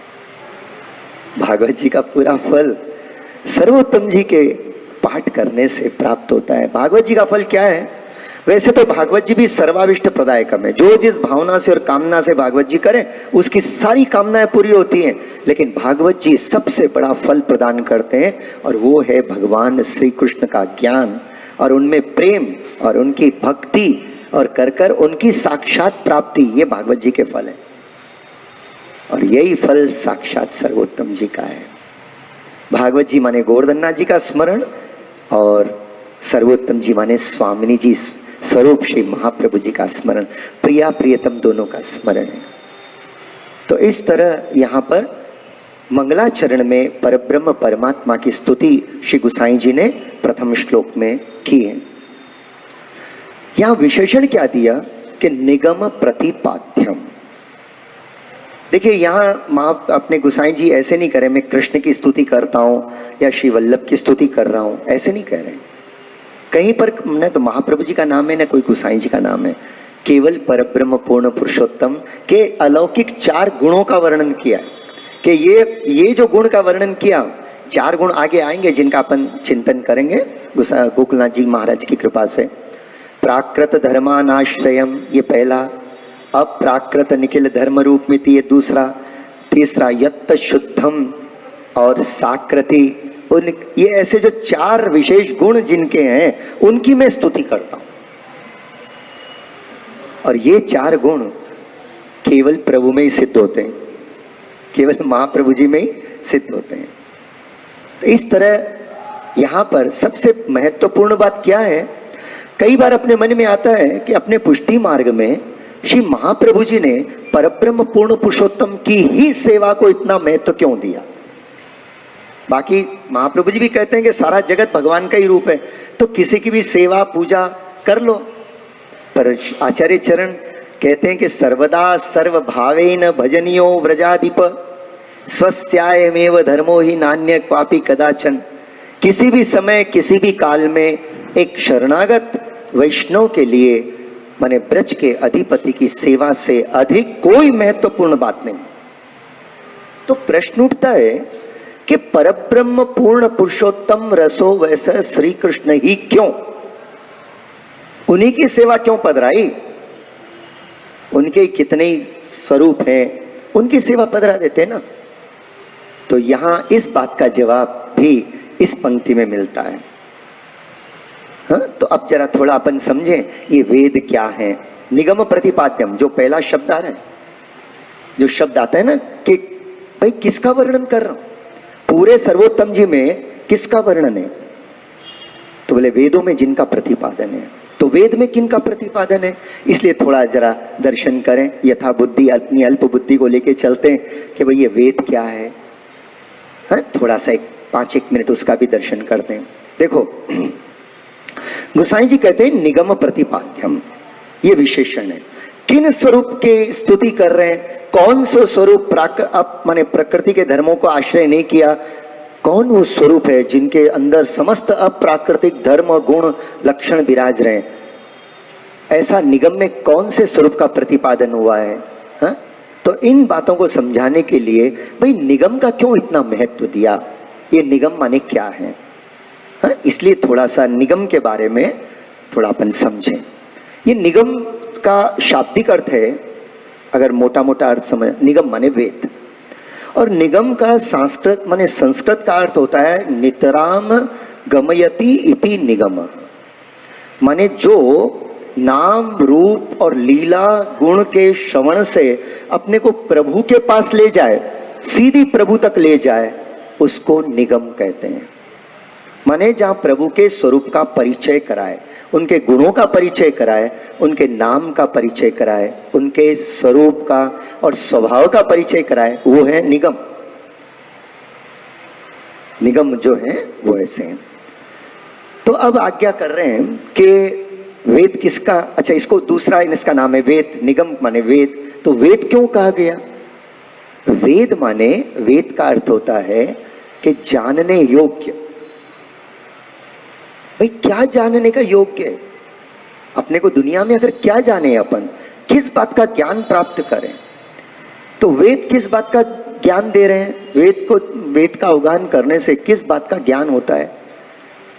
भागवत जी का पूरा फल सर्वोत्तम जी के पाठ करने से प्राप्त होता है। भागवत जी का फल क्या है? वैसे तो भागवत जी भी सर्वाविष्ट प्रदायकम है, जो जिस भावना से और कामना से भागवत जी करें उसकी सारी कामनाएं पूरी होती हैं। लेकिन भागवत जी सबसे बड़ा फल प्रदान करते हैं, और वो है भगवान श्री कृष्ण का ज्ञान और उनमें प्रेम और उनकी भक्ति, और कर उनकी साक्षात प्राप्ति। ये भागवत जी के फल है, और यही फल साक्षात सर्वोत्तम जी का है। भागवत जी माने गोवर्धन नाथ जी का स्मरण, और सर्वोत्तम जी माने स्वामिनी जी स्वरूप श्री महाप्रभु जी का स्मरण, प्रिया प्रियतम दोनों का स्मरण है। तो इस तरह यहाँ पर मंगलाचरण में परब्रह्म परमात्मा की स्तुति श्री गुसाई जी ने प्रथम श्लोक में की है। यहाँ विशेषण क्या दिया कि निगम प्रतिपाद्यम। देखिए यहाँ मां अपने गुसाई जी ऐसे नहीं करे मैं कृष्ण की स्तुति करता हूँ या श्री वल्लभ की स्तुति कर रहा हूँ, ऐसे नहीं कह रहे। कहीं पर न तो महाप्रभु जी का नाम है न कोई गुसाई जी का नाम है, केवल परब्रह्म पूर्ण पुरुषोत्तम के अलौकिक 4 गुणों का वर्णन किया कि ये जो गुण का वर्णन किया, 4 गुण आगे आएंगे जिनका अपन चिंतन करेंगे गोकुलनाथ जी महाराज की कृपा से। प्राकृत धर्मानाश्रयम ये पहला, अप्राकृत निखिल धर्म रूप मिति ये दूसरा, तीसरा यत्त शुद्धम और साकृति। ये ऐसे जो 4 विशेष गुण जिनके हैं उनकी मैं स्तुति करता हूं, और ये 4 गुण केवल प्रभु में ही सिद्ध होते हैं, केवल महाप्रभु जी में ही सिद्ध होते हैं। तो इस तरह यहाँ पर सबसे महत्वपूर्ण बात क्या है? कई बार अपने मन में आता है कि अपने पुष्टि मार्ग में श्री महाप्रभु जी ने परब्रह्म पूर्ण पुरुषोत्तम की ही सेवा को इतना महत्व क्यों दिया? बाकी महाप्रभु जी भी कहते हैं कि सारा जगत भगवान का ही रूप है, तो किसी की भी सेवा पूजा कर लो। पर आचार्य चरण कहते हैं कि सर्वदा सर्वभावेन भजनियो व्रजाधिप स्वस्यायमेव धर्मो ही नान्य क्वापि कदाचन। किसी भी समय किसी भी काल में एक शरणागत वैष्णव के लिए माने ब्रज के अधिपति की सेवा से अधिक कोई महत्वपूर्ण बात नहीं। तो प्रश्न उठता है कि परब्रह्म पूर्ण पुरुषोत्तम रसो वैसा श्री कृष्ण ही क्यों, उन्हीं की सेवा क्यों पधराई? उनके कितने स्वरूप हैं, उनकी सेवा पधरा देते ना। तो यहां इस बात का जवाब भी इस पंक्ति में मिलता है। हाँ, तो अब जरा थोड़ा अपन समझें ये वेद क्या है। निगम प्रतिपाद्यम, जो पहला शब्द आ रहा है, जो शब्द आता है ना कि भाई किसका वर्णन कर रहा हूं, पूरे सर्वोत्तम जी में किसका वर्णन है? तो बोले वेदों में जिनका प्रतिपादन है। तो वेद में किन का प्रतिपादन है? इसलिए थोड़ा जरा दर्शन करें, यथा बुद्धि अपनी अल्प बुद्धि को लेके चलते हैं कि भाई ये वेद क्या है। हाँ, थोड़ा सा 5-1 मिनट उसका भी दर्शन करते हैं। देखो गोसाई जी कहते हैं निगम प्रतिपाद्यम, ये विशेषण है। किन स्वरूप के स्तुति कर रहे हैं? कौन सा स्वरूप माने प्रकृति के धर्मों को आश्रय नहीं किया? कौन वो स्वरूप है जिनके अंदर समस्त अप्राकृतिक धर्म गुण लक्षण विराज रहे हैं? ऐसा निगम में कौन से स्वरूप का प्रतिपादन हुआ है? हा? तो इन बातों को समझाने के लिए भाई निगम का क्यों इतना महत्व दिया, ये निगम माने क्या है? हाँ, इसलिए थोड़ा सा निगम के बारे में थोड़ा अपन समझें। ये निगम का शाब्दिक अर्थ है, अगर मोटा मोटा अर्थ समझ, निगम माने वेद, और निगम का संस्कृत माने संस्कृत का अर्थ होता है नितराम गमयति इति निगम, माने जो नाम रूप और लीला गुण के श्रवण से अपने को प्रभु के पास ले जाए, सीधी प्रभु तक ले जाए, उसको निगम कहते हैं। माने जहां प्रभु के स्वरूप का परिचय कराए, उनके गुणों का परिचय कराए, उनके नाम का परिचय कराए, उनके स्वरूप का और स्वभाव का परिचय कराए, वो है निगम। निगम जो है वो ऐसे हैं। तो अब आज्ञा कर रहे हैं कि वेद किसका, अच्छा इसको दूसरा इसका नाम है वेद, निगम माने वेद। तो वेद क्यों कहा गया? वेद माने, वेद का अर्थ होता है कि जानने योग्य। भाई क्या जानने का योग्य है? अपने को दुनिया में अगर क्या जाने, अपन किस बात का ज्ञान प्राप्त करें? तो वेद किस बात का ज्ञान दे रहे हैं? वेद का अवगाहन करने से किस बात का ज्ञान होता है?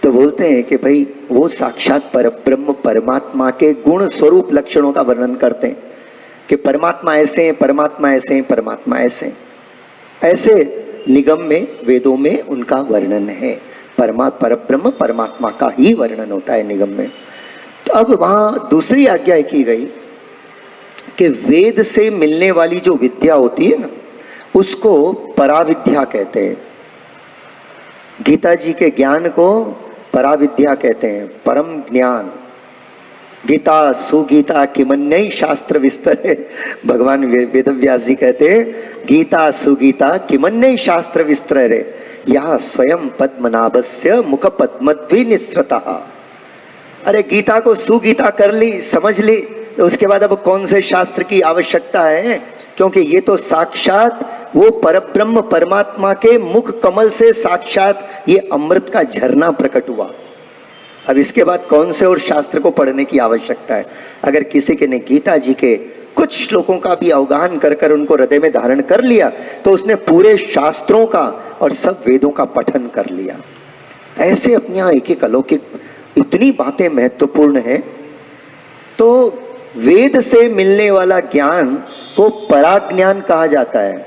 तो बोलते हैं कि भाई वो साक्षात परब्रह्म परमात्मा के गुण स्वरूप लक्षणों का वर्णन करते हैं कि परमात्मा ऐसे हैं, परमात्मा ऐसे हैं, परमात्मा ऐसे हैं। ऐसे निगम में, वेदों में उनका वर्णन है। परब्रह्म परमात्मा का ही वर्णन होता है निगम में। तो अब वहां दूसरी आज्ञा की गई कि वेद से मिलने वाली जो विद्या होती है ना, उसको पराविद्या कहते हैं। गीता जी के ज्ञान को पराविद्या कहते हैं, परम ज्ञान। गीता सुगीता किमन्यई शास्त्र विस्तर है। भगवान वेदव्यास जी कहते हैं गीता सुगीता किमन्यई शास्त्र विस्तर है, यह स्वयं पद्मनाभस्य मुख पद्मद्वि निस्रतः। अरे गीता को सुगीता कर ली, समझ ली, तो उसके बाद अब कौन से शास्त्र की आवश्यकता है? क्योंकि ये तो साक्षात वो परब्रह्म परमात्मा के मुख कमल से साक्षात ये अमृत का झरना प्रकट हुआ। अब इसके बाद कौन से और शास्त्र को पढ़ने की आवश्यकता है? अगर किसी के ने गीता जी के कुछ श्लोकों का भी अवगाहन कर कर उनको हृदय में धारण कर लिया, तो उसने पूरे शास्त्रों का और सब वेदों का पठन कर लिया। ऐसे अपने यहाँ एक एक अलौकिक इतनी बातें महत्वपूर्ण है। तो वेद से मिलने वाला ज्ञान को पराज्ञान कहा जाता है,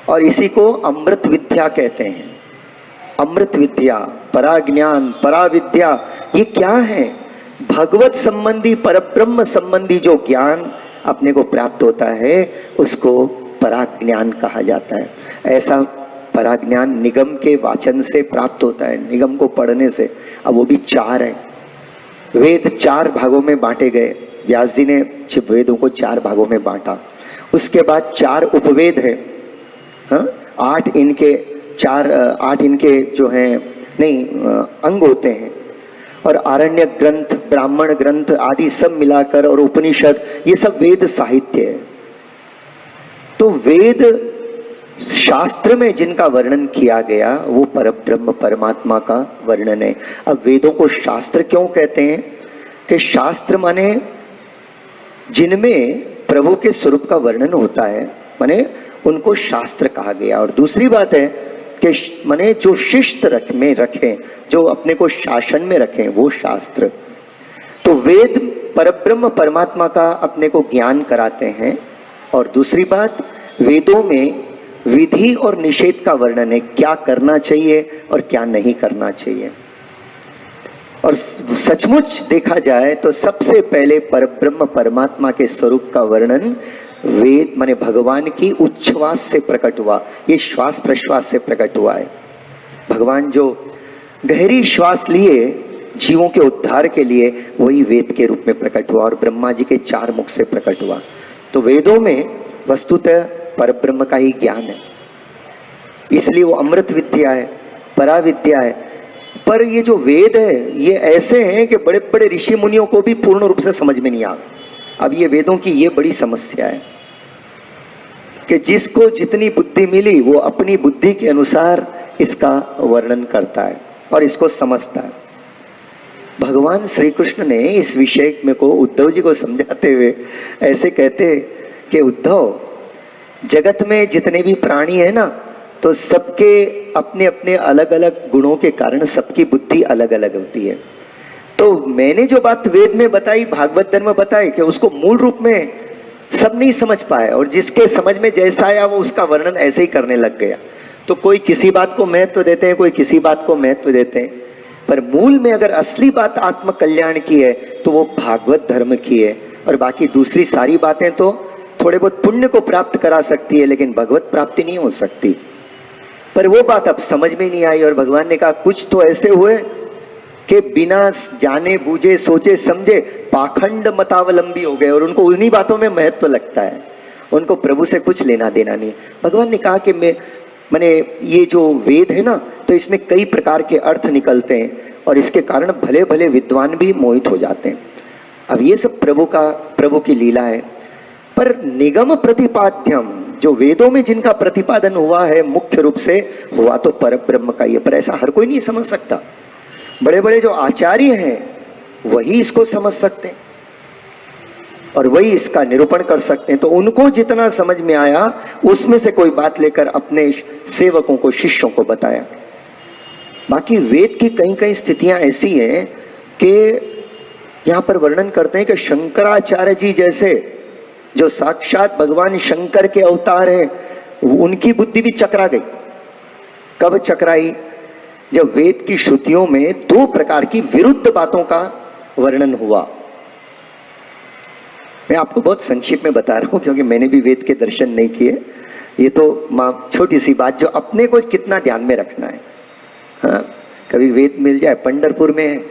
और इसी को अमृत विद्या कहते हैं। अमृत विद्या, पराज्ञान, पराविद्या, ये क्या है? भगवत संबंधी, परब्रह्म संबंधी जो ज्ञान अपने को प्राप्त होता है उसको पराज्ञान कहा जाता है। ऐसा पराज्ञान निगम के वाचन से प्राप्त होता है, निगम को पढ़ने से। अब वो भी 4 है। वेद 4 भागों में बांटे गए। व्यास जी ने वेदों को 4 भागों में बांटा। उसके बाद 4 उपवेद है। हाँ, 8 इनके जो हैं अंग होते हैं, और आरण्य ग्रंथ, ब्राह्मण ग्रंथ आदि सब मिलाकर, और उपनिषद, ये सब वेद साहित्य है। तो वेद शास्त्र में जिनका वर्णन किया गया वो परब्रह्म परमात्मा का वर्णन है। अब वेदों को शास्त्र क्यों कहते हैं? कि शास्त्र माने जिनमें प्रभु के स्वरूप का वर्णन होता है, माने उनको शास्त्र कहा गया। और दूसरी बात है कि माने जो शिस्त में रखें, जो अपने को शासन में रखें, वो शास्त्र। तो वेद परब्रह्म परमात्मा का अपने को ज्ञान कराते हैं। और दूसरी बात, वेदों में विधि और निषेध का वर्णन है, क्या करना चाहिए और क्या नहीं करना चाहिए। और सचमुच देखा जाए तो सबसे पहले परब्रह्म परमात्मा के स्वरूप का वर्णन वेद माने भगवान की उच्छ्वास से प्रकट हुआ। ये श्वास प्रश्वास से प्रकट हुआ है। भगवान जो गहरी श्वास लिए जीवों के उद्धार के लिए, वही वेद के रूप में प्रकट हुआ और ब्रह्मा जी के 4 मुख से प्रकट हुआ। तो वेदों में वस्तुतः परब्रह्म का ही ज्ञान है, इसलिए वो अमृत विद्या है, पराविद्या है। पर ये जो वेद है ये ऐसे हैं कि बड़े बड़े ऋषि मुनियों को भी पूर्ण रूप से समझ में नहीं आ। अब ये वेदों की ये बड़ी समस्या है कि जिसको जितनी बुद्धि मिली वो अपनी बुद्धि के अनुसार इसका वर्णन करता है और इसको समझता है। भगवान श्री कृष्ण ने इस विषय में को उद्धव जी को समझाते हुए ऐसे कहते कि उद्धव, जगत में जितने भी प्राणी है ना, तो सबके अपने अपने अलग अलग गुणों के कारण सबकी बुद्धि अलग अलग होती है। तो मैंने जो बात वेद में बताई, भागवत धर्म में बताई, कि उसको मूल रूप में सब नहीं समझ पाए और जिसके समझ में जैसा आया वो उसका वर्णन ऐसे ही करने लग गया। तो कोई किसी बात को महत्व देते हैं, कोई किसी बात को महत्व देते हैं, पर मूल में अगर असली बात आत्म कल्याण की है तो वो भागवत धर्म की है। और बाकी दूसरी सारी बातें तो थोड़े बहुत पुण्य को प्राप्त करा सकती है, लेकिन भगवत प्राप्ति नहीं हो सकती। पर वो बात अब समझ में नहीं आई और भगवान ने कहा कुछ तो ऐसे हुए कि बिना जाने बूझे सोचे समझे पाखंड मतावलंबी हो गए और उनको उन्हीं बातों में महत्व लगता है, उनको प्रभु से कुछ लेना देना नहीं। भगवान ने कहा कि मैंने ये जो वेद है ना, तो इसमें कई प्रकार के अर्थ निकलते हैं और इसके कारण भले भले विद्वान भी मोहित हो जाते हैं। अब ये सब प्रभु की लीला है। पर निगम प्रतिपाद्यम, जो वेदों में जिनका प्रतिपादन हुआ है मुख्य रूप से हुआ तो परब्रह्म का ही है। पर ऐसा हर कोई नहीं समझ सकता। बड़े बड़े जो आचार्य हैं वही इसको समझ सकते हैं और वही इसका निरूपण कर सकते हैं। तो उनको जितना समझ में आया उसमें से कोई बात लेकर अपने सेवकों को, शिष्यों को बताया। बाकी वेद की कई कई स्थितियां ऐसी हैं कि यहां पर वर्णन करते हैं कि शंकराचार्य जी जैसे जो साक्षात भगवान शंकर के अवतार हैं, उनकी बुद्धि भी चकरा गई। कब चकराई? जब वेद की श्रुतियों में 2 प्रकार की विरुद्ध बातों का वर्णन हुआ। मैं आपको बहुत संक्षिप्त में बता रहा हूं क्योंकि मैंने भी वेद के दर्शन नहीं किए। ये तो छोटी सी बात जो अपने को कितना ध्यान में रखना है। हाँ, कभी वेद मिल जाए। पंढरपुर में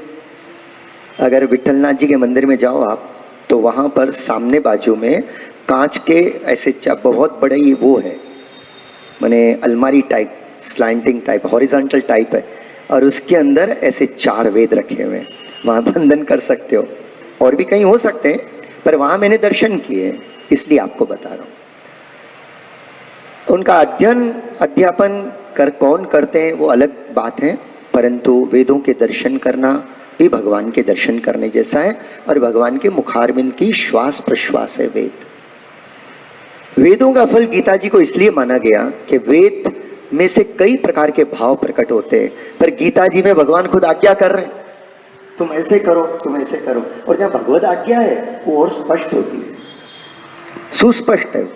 अगर विठलनाथ जी के मंदिर में जाओ आप, तो वहां पर सामने बाजू में कांच के ऐसे बहुत बड़े ही वो है, माने अलमारी type, slanting type, horizontal type है और उसके अंदर ऐसे 4 वेद रखे हुए हैं। वहां बंधन कर सकते हो, और भी कहीं हो सकते हैं, पर वहां मैंने दर्शन किए इसलिए आपको बता रहा हूं। उनका अध्यापन कौन करते हैं वो अलग बात है, परंतु वेदों के दर्शन करना भी भगवान के दर्शन करने जैसा है और भगवान के मुखारबिंद की श्वास प्रश्वास है वेद। वेदों का फल गीता जी को इसलिए माना गया कि वेद में से कई प्रकार के भाव प्रकट होते हैं, पर गीता जी में भगवान खुद आज्ञा कर रहे हैं, तुम ऐसे करो, तुम ऐसे करो। और जहां भगवत आज्ञा है वो और स्पष्ट होती है, सुस्पष्ट है,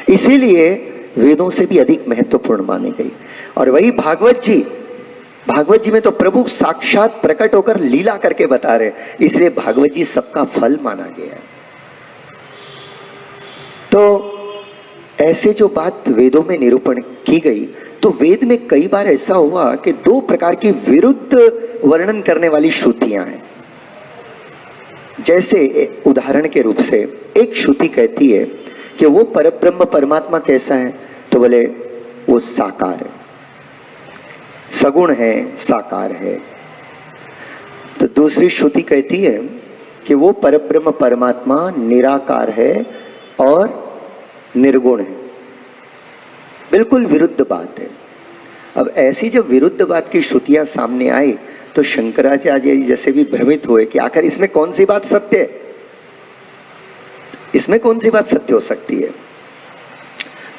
इसीलिए वेदों से भी अधिक महत्वपूर्ण मानी गई। और वही भागवत जी में तो प्रभु साक्षात प्रकट होकर लीला करके बता रहे, इसलिए भागवत जी सबका फल माना गया है। तो ऐसे जो बात वेदों में निरूपण की गई, तो वेद में कई बार ऐसा हुआ कि 2 प्रकार की विरुद्ध वर्णन करने वाली श्रुतियां हैं। जैसे उदाहरण के रूप से एक श्रुति कहती है कि वो परब्रह्म परमात्मा कैसा है, तो बोले वो साकार है, सगुण है, साकार है। तो दूसरी श्रुति कहती है कि वो परब्रह्म परमात्मा निराकार है और निर्गुण है। बिल्कुल विरुद्ध बात है। अब ऐसी जब विरुद्ध बात की श्रुतियां सामने आई तो शंकराचार्य जैसे भी भ्रमित हुए कि आखिर इसमें कौन सी बात सत्य है, इसमें कौन सी बात सत्य हो सकती है।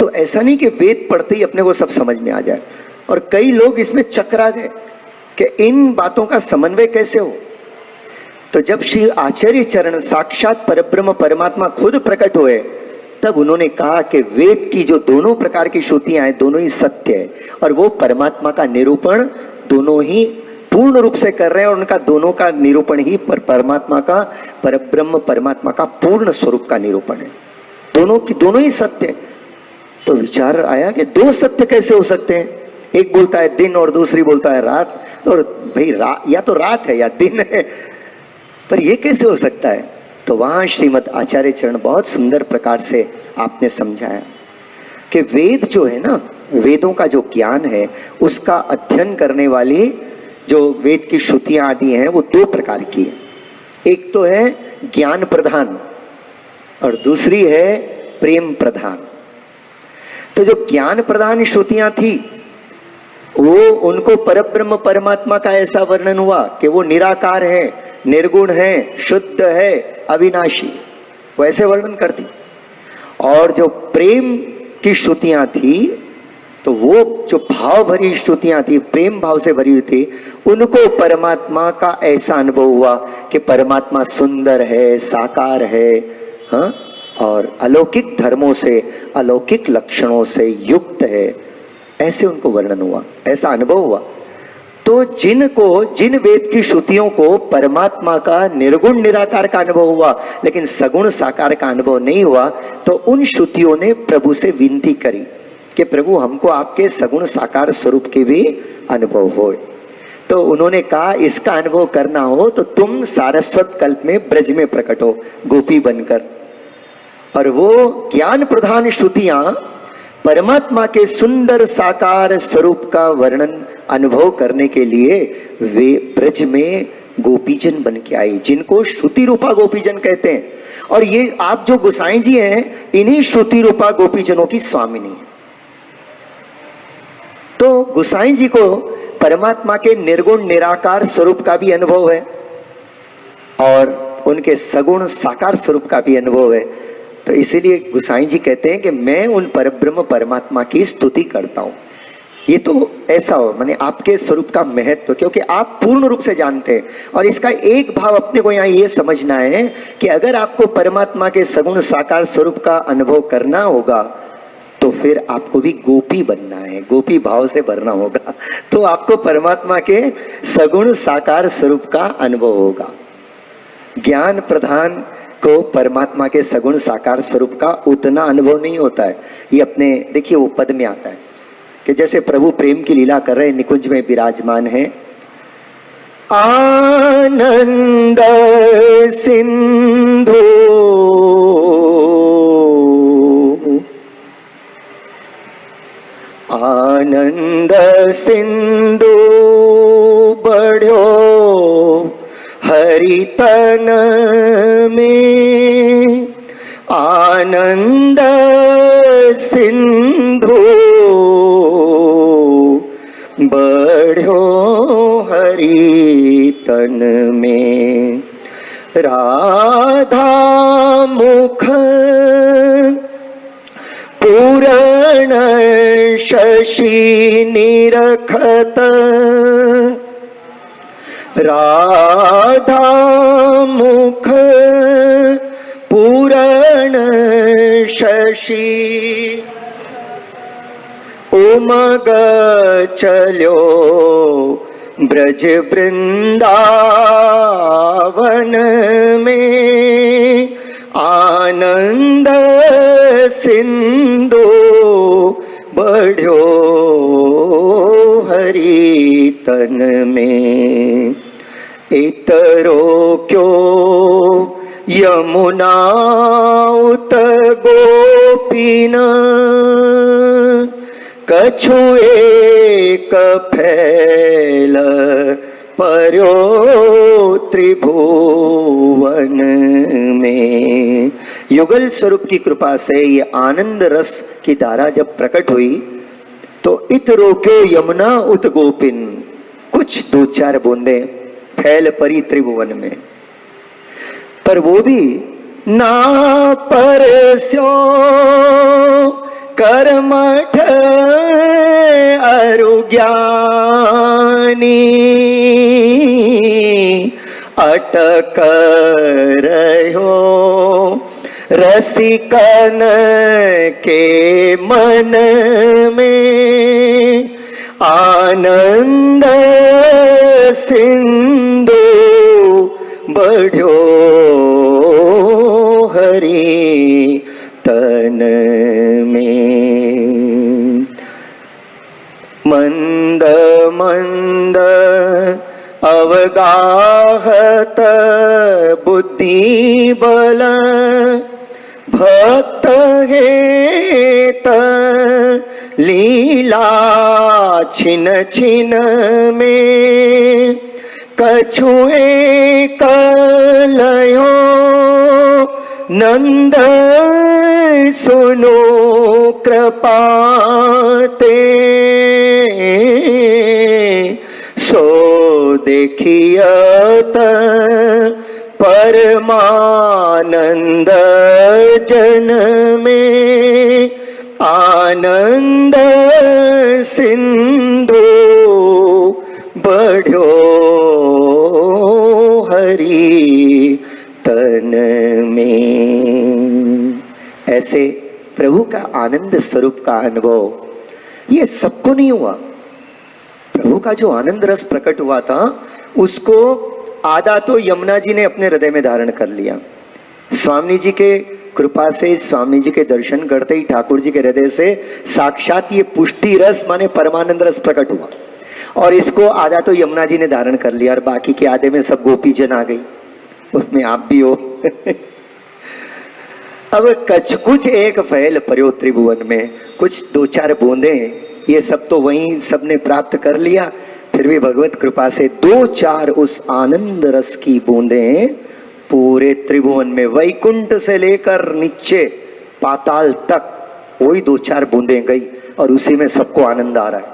तो ऐसा नहीं कि वेद पढ़ते ही अपने को सब समझ में आ जाए, और कई लोग इसमें चकरा गए कि इन बातों का समन्वय कैसे हो। तो जब श्री आचार्य चरण साक्षात परब्रह्म परमात्मा खुद प्रकट हुए, तब उन्होंने कहा कि वेद की जो दोनों प्रकार की श्रुतियां हैं दोनों ही सत्य है, और वो परमात्मा का निरूपण दोनों ही पूर्ण रूप से कर रहे हैं, और उनका दोनों का निरूपण ही परमात्मा का, परब्रह्म परमात्मा का पूर्ण स्वरूप का निरूपण है। दोनों ही सत्य है। तो विचार आया कि दो सत्य कैसे हो सकते हैं, एक बोलता है दिन और दूसरी बोलता है रात, तो भाई या तो रात है या दिन है, पर ये कैसे हो सकता है। तो वहां श्रीमद् आचार्य चरण बहुत सुंदर प्रकार से आपने समझाया कि वेद जो है ना, वेदों का जो ज्ञान है उसका अध्ययन करने वाली जो वेद की श्रुतियां आदि हैं वो दो प्रकार की है। एक तो है ज्ञान प्रधान और दूसरी है प्रेम प्रधान। तो जो ज्ञान प्रधान श्रुतियां थी वो उनको परब्रह्म परमात्मा का ऐसा वर्णन हुआ कि वो निराकार है, निर्गुण है, शुद्ध है, अविनाशी, वैसे वर्णन करती। और जो प्रेम की श्रुतियां थी तो वो जो भाव भरी श्रुतियां थी, प्रेम भाव से भरी हुई थी, उनको परमात्मा का ऐसा अनुभव हुआ कि परमात्मा सुंदर है, साकार है, हाँ, और अलौकिक धर्मों से, अलौकिक लक्षणों से युक्त है, ऐसे उनको वर्णन हुआ, ऐसा अनुभव हुआ। तो जिन वेद की श्रुतियों को परमात्मा का निर्गुण निराकार का अनुभव हुआ लेकिन सगुण साकार का अनुभव नहीं हुआ, तो उन श्रुतियों ने प्रभु से विनती करी कि प्रभु हमको आपके सगुण साकार स्वरूप के भी अनुभव हो। तो उन्होंने कहा इसका अनुभव करना हो तो तुम सारस्वत कल्प में ब्रज में प्रकट हो गोपी बनकर। और वो ज्ञान प्रधान श्रुतियां परमात्मा के सुंदर साकार स्वरूप का वर्णन अनुभव करने के लिए वे ब्रज में गोपीजन बन के आई, जिनको श्रुति रूपा गोपीजन कहते हैं। और ये आप जो गोसाई जी हैं, इन्हीं श्रुति रूपा गोपीजनों की स्वामिनी है। तो गोसाई जी को परमात्मा के निर्गुण निराकार स्वरूप का भी अनुभव है और उनके सगुण साकार स्वरूप का भी अनुभव है। तो इसीलिए गोसाई जी कहते हैं कि मैं उन परब्रह्म परमात्मा की स्तुति करता हूं। ये तो ऐसा हो, माने आपके स्वरूप का महत्व, क्योंकि आप पूर्ण रूप से जानते हैं। और इसका एक भाव अपने को यहाँ ये समझना है कि अगर आपको परमात्मा के सगुण साकार स्वरूप का अनुभव करना होगा तो फिर आपको भी गोपी बनना है, गोपी भाव से भरना होगा, तो आपको परमात्मा के सगुण साकार स्वरूप का अनुभव होगा। ज्ञान प्रधान को परमात्मा के सगुण साकार स्वरूप का उतना अनुभव नहीं होता है। ये अपने देखिए वो पद में आता है कि जैसे प्रभु प्रेम की लीला कर रहे, निकुंज में विराजमान है, आनंद सिंधु आनंद सिंधु बढ़ो हरितन में, आनंद सिंधु बढ़ो हरितन में, राधा मुख पूरण शशि निरखत, राधा मुख पूरण शशि, उमग चलो ब्रज वृंदावन में, आनंद सिंधु बढ़ो हरितन में, इतरो क्यों यमुना उत गोपीन, कछु एक फैल पर्यो त्रिभुवन में। युगल स्वरूप की कृपा से ये आनंद रस की धारा जब प्रकट हुई तो इत रोक्यो यमुना उत गोपिन, कुछ दो चार बूंदे फैल परी त्रिभुवन में, पर वो भी ना परस्यो कर्मठ अरु ज्ञानी अटक रहो रसिकन के मन में आनंद सिंधु बढ़ो हरि तन में। मंद मंद अवगाहत बुद्धि बल भक्त हेत लीला छिन छिन में कछुए कलयो नंद सुनो कृपाते सो देखियत परमानंद जन में आनंद सिंधु बढ़ो हरि तन में। ऐसे प्रभु का आनंद स्वरूप का अनुभव ये सबको नहीं हुआ। प्रभु का जो आनंद रस प्रकट हुआ था उसको आधा तो यमुना जी ने अपने हृदय में धारण कर लिया। स्वामी जी के कृपा से, स्वामी जी के दर्शन करते ही ठाकुर जी के हृदय से साक्षात ये पुष्टि रस माने परमानंद रस प्रकट हुआ और इसको आधा तो यमुना जी ने धारण कर लिया और बाकी के आधे में सब गोपी जन आ गई, उसमें आप भी हो। अब कुछ एक फैल पर्यो त्रिभुवन में, कुछ दो चार बूंदे, ये सब तो वहीं सबने प्राप्त कर लिया। फिर भी भगवत कृपा से दो चार उस आनंद रस की बूंदे पूरे त्रिभुवन में, वैकुंठ से लेकर नीचे पाताल तक वही दो चार बूंदे गई और उसी में सबको आनंद आ रहा है,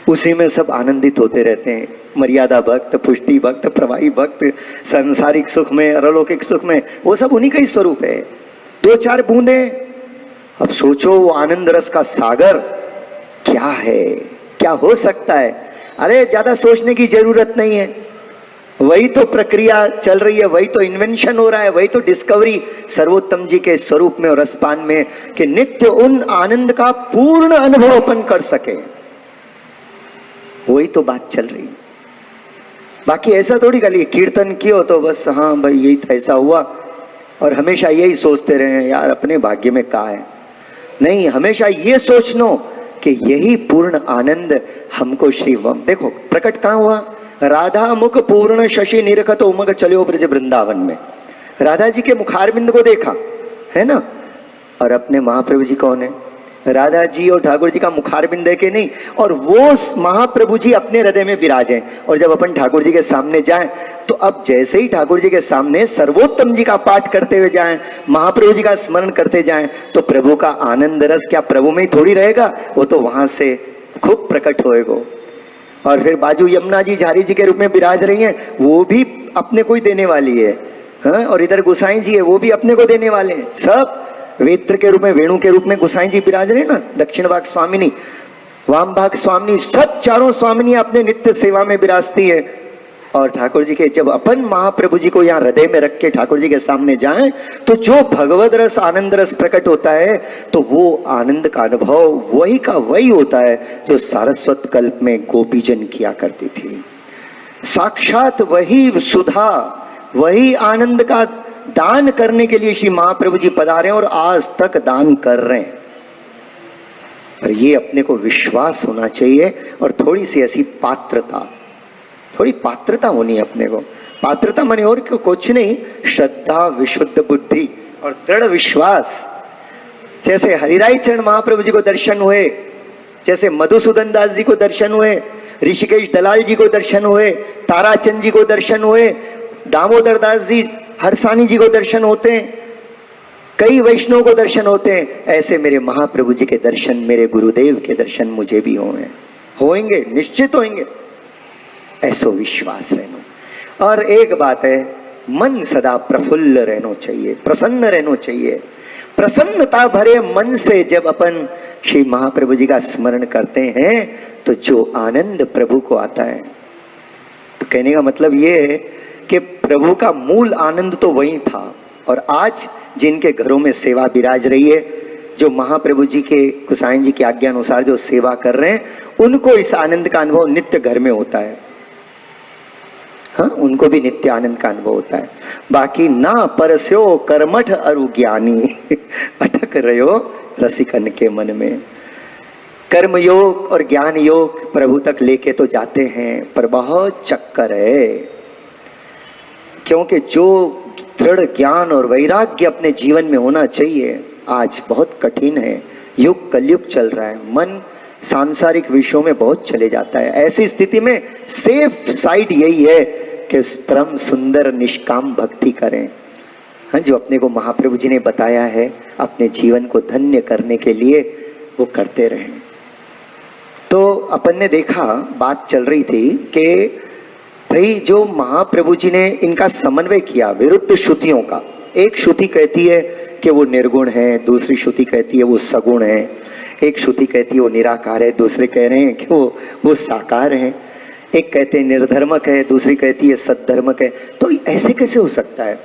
उसी में सब आनंदित होते रहते हैं। मर्यादा भक्त, पुष्टि भक्त, प्रवाही भक्त, सांसारिक सुख में, अरलौकिक सुख में, वो सब उन्हीं का ही स्वरूप है। दो चार बूंदे, अब सोचो वो आनंद रस का सागर क्या है, क्या हो सकता है। अरे ज्यादा सोचने की जरूरत नहीं है, वही तो प्रक्रिया चल रही है, वही तो इन्वेंशन हो रहा है, वही तो डिस्कवरी सर्वोत्तम जी के स्वरूप में और रसपान में कि नित्य उन आनंद का पूर्ण अनुभव अपन कर सके, वही तो बात चल रही। बाकी ऐसा थोड़ी खाली कीर्तन किया तो बस हाँ भाई यही तो ऐसा हुआ और हमेशा यही सोचते रहे यार अपने भाग्य में क्या है। नहीं, हमेशा ये सोचनो कि यही पूर्ण आनंद हमको श्री देखो प्रकट कहाँ हुआ, राधा मुख पूर्ण शशि निरखत उमग चलो ब्रज वृंदावन में। राधा जी के मुखारबिंद को देखा है ना, और अपने महाप्रभु जी कौन है, राधा जी और ठाकुर जी का मुखारबिंद देखे नहीं, और वो महाप्रभु जी अपने हृदय में विराजे। और जब अपन ठाकुर जी के सामने जाएं तो अब जैसे ही ठाकुर जी के सामने सर्वोत्तम जी का पाठ करते हुए जाएं, महाप्रभु जी का स्मरण करते जाएं, तो प्रभु का आनंद रस क्या प्रभु में ही थोड़ी रहेगा, वो तो वहां से खूब प्रकट होएगा। और फिर बाजू यमुना जी झारी जी के रूप में विराज रही हैं, वो भी अपने को ही देने वाली है, हाँ? और इधर गोसाई जी है, वो भी अपने को देने वाले हैं। सब वेत्र के रूप में, वेणु के रूप में गोसाई जी विराज रहे ना, दक्षिण भाग स्वामिनी, वाम भाग स्वामिनी, सब चारों स्वामिनी अपने नित्य सेवा में विराजती है। और ठाकुर जी के जब अपन महाप्रभु जी को यहाँ हृदय में रख के ठाकुर जी के सामने जाएं तो जो भगवद रस आनंद रस प्रकट होता है, तो वो आनंद का अनुभव वही का वही होता है जो सारस्वत कल्प में गोपीजन किया करती थी। साक्षात वही सुधा, वही आनंद का दान करने के लिए श्री महाप्रभु जी पधारे और आज तक दान कर रहे हैं। पर ये अपने को विश्वास होना चाहिए और थोड़ी सी ऐसी पात्रता, थोड़ी पात्रता होनी है अपने को। पात्रता माने और कुछ नहीं, श्रद्धा, विशुद्ध बुद्धि और दृढ़ विश्वास। जैसे हरिराई चरण महाप्रभु जी को दर्शन हुए, जैसे मधुसूदन दास जी को दर्शन हुए, ऋषिकेश दलाल जी को दर्शन हुए, ताराचंद जी को दर्शन हुए, दामोदर दास जी हरसानी जी को दर्शन होते हैं, कई वैष्णव को दर्शन होते हैं, ऐसे मेरे महाप्रभु जी के दर्शन, मेरे गुरुदेव के दर्शन मुझे भी होंगे, निश्चित होंगे, ऐसो विश्वास रहना। और एक बात है, मन सदा प्रफुल्ल रहना चाहिए, प्रसन्न रहना चाहिए। प्रसन्नता भरे मन से जब अपन श्री महाप्रभु जी का स्मरण करते हैं तो जो आनंद प्रभु को आता है, तो कहने का मतलब ये है कि प्रभु का मूल आनंद तो वही था, और आज जिनके घरों में सेवा विराज रही है, जो महाप्रभु जी के कुसाइन जी की आज्ञा अनुसार जो सेवा कर रहे हैं, उनको इस आनंद का अनुभव नित्य घर में होता है। हाँ, उनको भी नित्य आनंद का अनुभव होता है। बाकी ना परस्यो कर्मठ अरु ज्ञानी अटक रहो रसिकन के मन में। कर्म योग और ज्ञान योग प्रभु तक लेके तो जाते हैं, पर बहुत चक्कर है, क्योंकि जो दृढ़ ज्ञान और वैराग्य अपने जीवन में होना चाहिए आज बहुत कठिन है। युग कलयुग चल रहा है, मन सांसारिक विषयों में बहुत चले जाता है। ऐसी स्थिति में सेफ साइड यही है कि परम सुंदर निष्काम भक्ति करें। हाँ, जो अपने को महाप्रभु जी ने बताया है अपने जीवन को धन्य करने के लिए, वो करते रहें। तो अपन ने देखा, बात चल रही थी कि भाई जो महाप्रभु जी ने इनका समन्वय किया विरुद्ध श्रुतियों का। एक श्रुति कहती है कि वो निर्गुण है, दूसरी श्रुति कहती है वो सगुण है, एक श्रुति कहती है वो निराकार है, दूसरे कह रहे हैं कि वो साकार है, एक कहते हैं निर्धर्मक है, दूसरी कहती है सद्धर्मक है। तो ऐसे कैसे हो सकता है?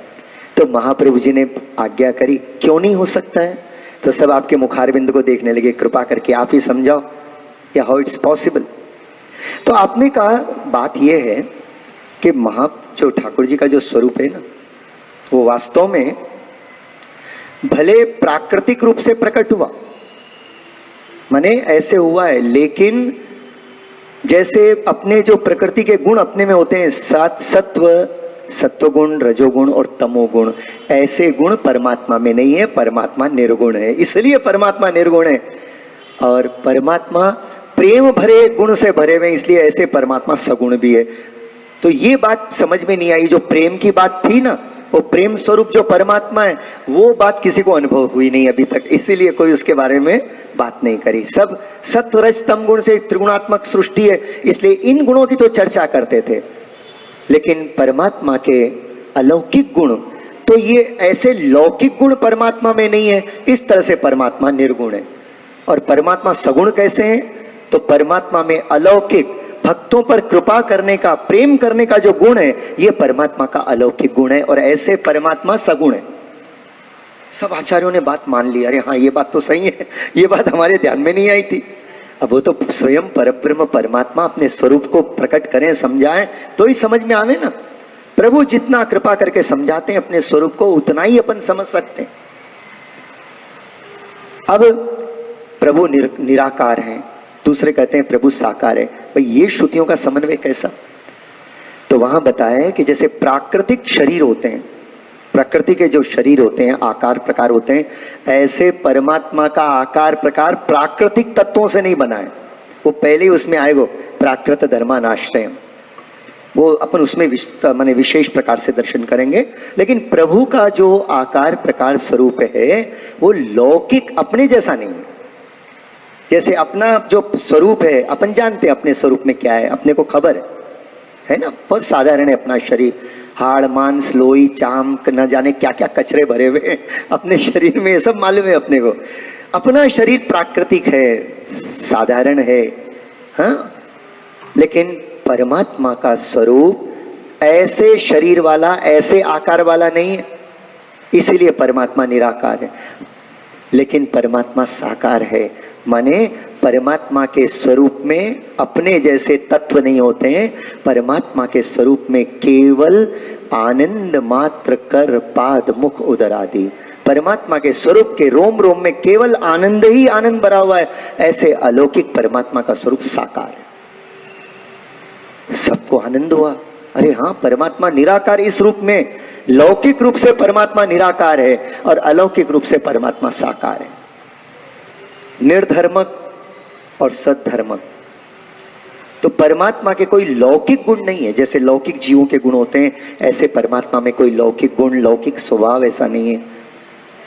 तो महाप्रभु जी ने आज्ञा करी, क्यों नहीं हो सकता है? तो सब आपके मुखारबिंद को देखने लगे, कृपा करके आप ही समझाओ या हाउ इट्स पॉसिबल। तो आपने कहा बात यह है कि जो ठाकुर जी का जो स्वरूप है ना, वो वास्तव में भले प्राकृतिक रूप से प्रकट हुआ, माने ऐसे हुआ है, लेकिन जैसे अपने जो प्रकृति के गुण अपने में होते हैं, सत्वगुण, रजोगुण और तमोगुण, ऐसे गुण परमात्मा में नहीं है। परमात्मा निर्गुण है, इसलिए परमात्मा निर्गुण है। और परमात्मा प्रेम भरे गुण से भरे हुए, इसलिए ऐसे परमात्मा सगुण भी है। तो ये बात समझ में नहीं आई, जो प्रेम की बात थी ना, वो प्रेम स्वरूप जो परमात्मा है, वो बात किसी को अनुभव हुई नहीं अभी तक, इसीलिए कोई उसके बारे में बात नहीं करी। सब सत्व रज तम गुण से त्रिगुणात्मक सृष्टि है, इसलिए इन गुणों की तो चर्चा करते थे। लेकिन परमात्मा के अलौकिक गुण, तो ये ऐसे लौकिक गुण परमात्मा में नहीं है, इस तरह से परमात्मा निर्गुण है। और परमात्मा सगुण कैसे है? तो परमात्मा में अलौकिक भक्तों पर कृपा करने का, प्रेम करने का जो गुण है, ये परमात्मा का अलौकिक गुण है, और ऐसे परमात्मा सगुण है। सब आचार्यों ने बात मान ली, अरे हाँ ये बात तो सही है, ये बात हमारे ध्यान में नहीं आई थी। अब वो तो स्वयं परब्रह्म परमात्मा अपने स्वरूप को प्रकट करें, समझाएं, तो ही समझ में आवे ना। प्रभु जितना कृपा करके समझाते हैं अपने स्वरूप को, उतना ही अपन समझ सकते हैं। अब प्रभु निराकार है, दूसरे कहते हैं प्रभु साकार है। भाई ये श्रुतियों का समन्वय कैसा? तो वहां बताया है कि जैसे प्राकृतिक शरीर होते हैं, प्रकृति के जो शरीर होते हैं, आकार प्रकार होते हैं, ऐसे परमात्मा का आकार प्रकार प्राकृतिक तत्वों से नहीं बना है। वो पहले ही उसमें आए, वो प्राकृत धर्मानाश्रय, वो अपन उसमें माने विशेष प्रकार से दर्शन करेंगे। लेकिन प्रभु का जो आकार प्रकार स्वरूप है, वो लौकिक अपने जैसा नहीं है। जैसे अपना जो स्वरूप है, अपन जानते हैं अपने स्वरूप में क्या है, अपने को खबर है ना, बहुत साधारण है अपना शरीर। हाड़ मांस लोई चाम न जाने क्या क्या कचरे भरे हुए हैं अपने शरीर में, ये सब मालूम है अपने को। अपना शरीर प्राकृतिक है, साधारण है, हाँ। लेकिन परमात्मा का स्वरूप ऐसे शरीर वाला, ऐसे आकार वाला नहीं है, इसीलिए परमात्मा निराकार है। लेकिन परमात्मा साकार है, माने परमात्मा के स्वरूप में अपने जैसे तत्व नहीं होते हैं। परमात्मा के स्वरूप में केवल आनंद मात्र कर पाद मुख उदर आदि, परमात्मा के स्वरूप के रोम रोम में केवल आनंद ही आनंद भरा हुआ है। ऐसे अलौकिक परमात्मा का स्वरूप साकार है। सबको आनंद हुआ, अरे हाँ परमात्मा निराकार इस रूप में, लौकिक रूप से परमात्मा निराकार है और अलौकिक रूप से परमात्मा साकार है। निर्धर्मक और सद्धर्मक, तो परमात्मा के कोई लौकिक गुण नहीं है। जैसे लौकिक जीवों के गुण होते हैं, ऐसे परमात्मा में कोई लौकिक गुण, लौकिक स्वभाव ऐसा नहीं है।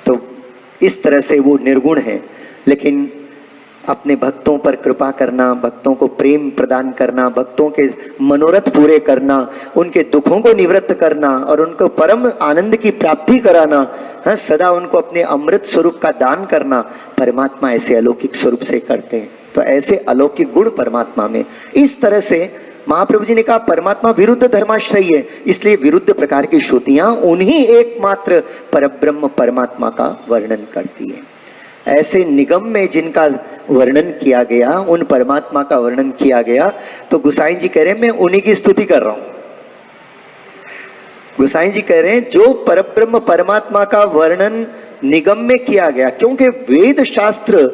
तो इस तरह से वो निर्गुण है। लेकिन अपने भक्तों पर कृपा करना, भक्तों को प्रेम प्रदान करना, भक्तों के मनोरथ पूरे करना, उनके दुखों को निवृत्त करना और उनको परम आनंद की प्राप्ति कराना, हाँ, सदा उनको अपने अमृत स्वरूप का दान करना, परमात्मा ऐसे अलौकिक स्वरूप से करते हैं। तो ऐसे अलौकिक गुण परमात्मा में, इस तरह से महाप्रभु जी ने कहा परमात्मा विरुद्ध धर्माश्रयी है, इसलिए विरुद्ध प्रकार की श्रुतियां उन्हीं एकमात्र परब्रह्म परमात्मा का वर्णन करती है। ऐसे निगम में जिनका वर्णन किया गया, उन परमात्मा का वर्णन किया गया, तो गोसाई जी कह रहे हैं मैं उन्हीं की स्तुति कर रहा हूं। गोसाई जी कह रहे हैं जो परब्रह्म परमात्मा का वर्णन निगम में किया गया, क्योंकि वेद शास्त्र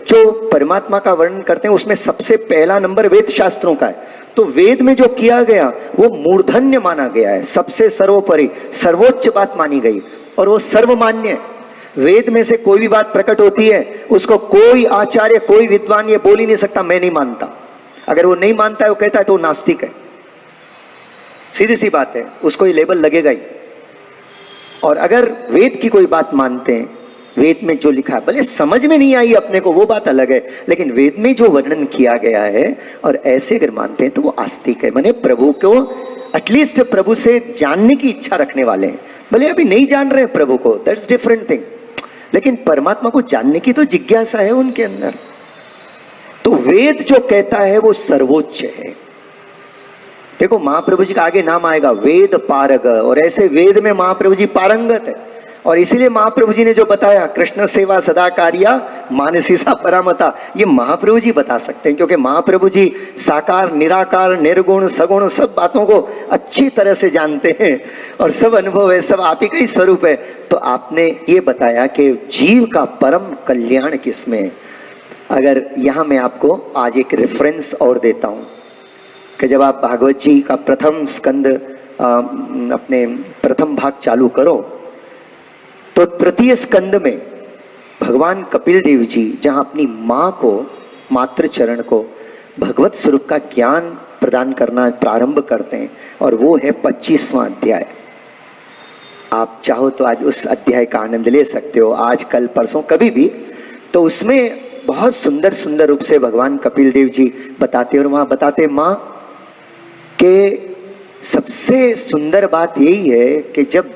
जो परमात्मा का वर्णन करते हैं उसमें सबसे पहला नंबर वेद शास्त्रों का है। तो वेद में जो किया गया वो मूर्धन्य माना गया है, सबसे सर्वोपरि सर्वोच्च बात मानी गई और वो सर्वमान्य है। वेद में से कोई भी बात प्रकट होती है, उसको कोई आचार्य कोई विद्वान ये बोल ही नहीं सकता मैं नहीं मानता। अगर वो नहीं मानता है, वो कहता है तो वो नास्तिक है, सीधी सी बात है, उसको ये लेबल लगेगा ही। और अगर वेद की कोई बात मानते हैं, वेद में जो लिखा है भले समझ में नहीं आई अपने को वो बात अलग है, लेकिन वेद में जो वर्णन किया गया है और ऐसे अगर मानते हैं तो वो आस्तिक है, माने प्रभु को एटलीस्ट प्रभु से जानने की इच्छा रखने वाले हैं। भले अभी नहीं जान रहे हैं प्रभु को, दैट्स डिफरेंट थिंग, लेकिन परमात्मा को जानने की तो जिज्ञासा है उनके अंदर। तो वेद जो कहता है वो सर्वोच्च है। देखो महाप्रभु जी का आगे नाम आएगा वेद पारग, और ऐसे वेद में महाप्रभु जी पारंगत है। और इसीलिए महाप्रभु जी ने जो बताया कृष्ण सेवा सदा कार्या मानसी सा परामता, ये महाप्रभु जी बता सकते हैं, क्योंकि महाप्रभु जी साकार निराकार निर्गुण सगुण सब बातों को अच्छी तरह से जानते हैं और सब अनुभव है, सब आप ही का ही स्वरूप है। तो आपने ये बताया कि जीव का परम कल्याण किसमें। अगर यहाँ मैं आपको आज एक रेफरेंस और देता हूँ कि जब आप भागवत जी का प्रथम स्कंद अपने प्रथम भाग चालू करो तो तृतीय स्कंद में भगवान कपिल देव जी जहां अपनी मां को, मातृ चरण को भगवत स्वरूप का ज्ञान प्रदान करना प्रारंभ करते हैं, और वो है 25वां अध्याय। आप चाहो तो आज उस अध्याय का आनंद ले सकते हो, आज कल परसों कभी भी। तो उसमें बहुत सुंदर सुंदर रूप से भगवान कपिल देव जी बताते, और वहां बताते मां के सबसे सुंदर बात यही है कि जब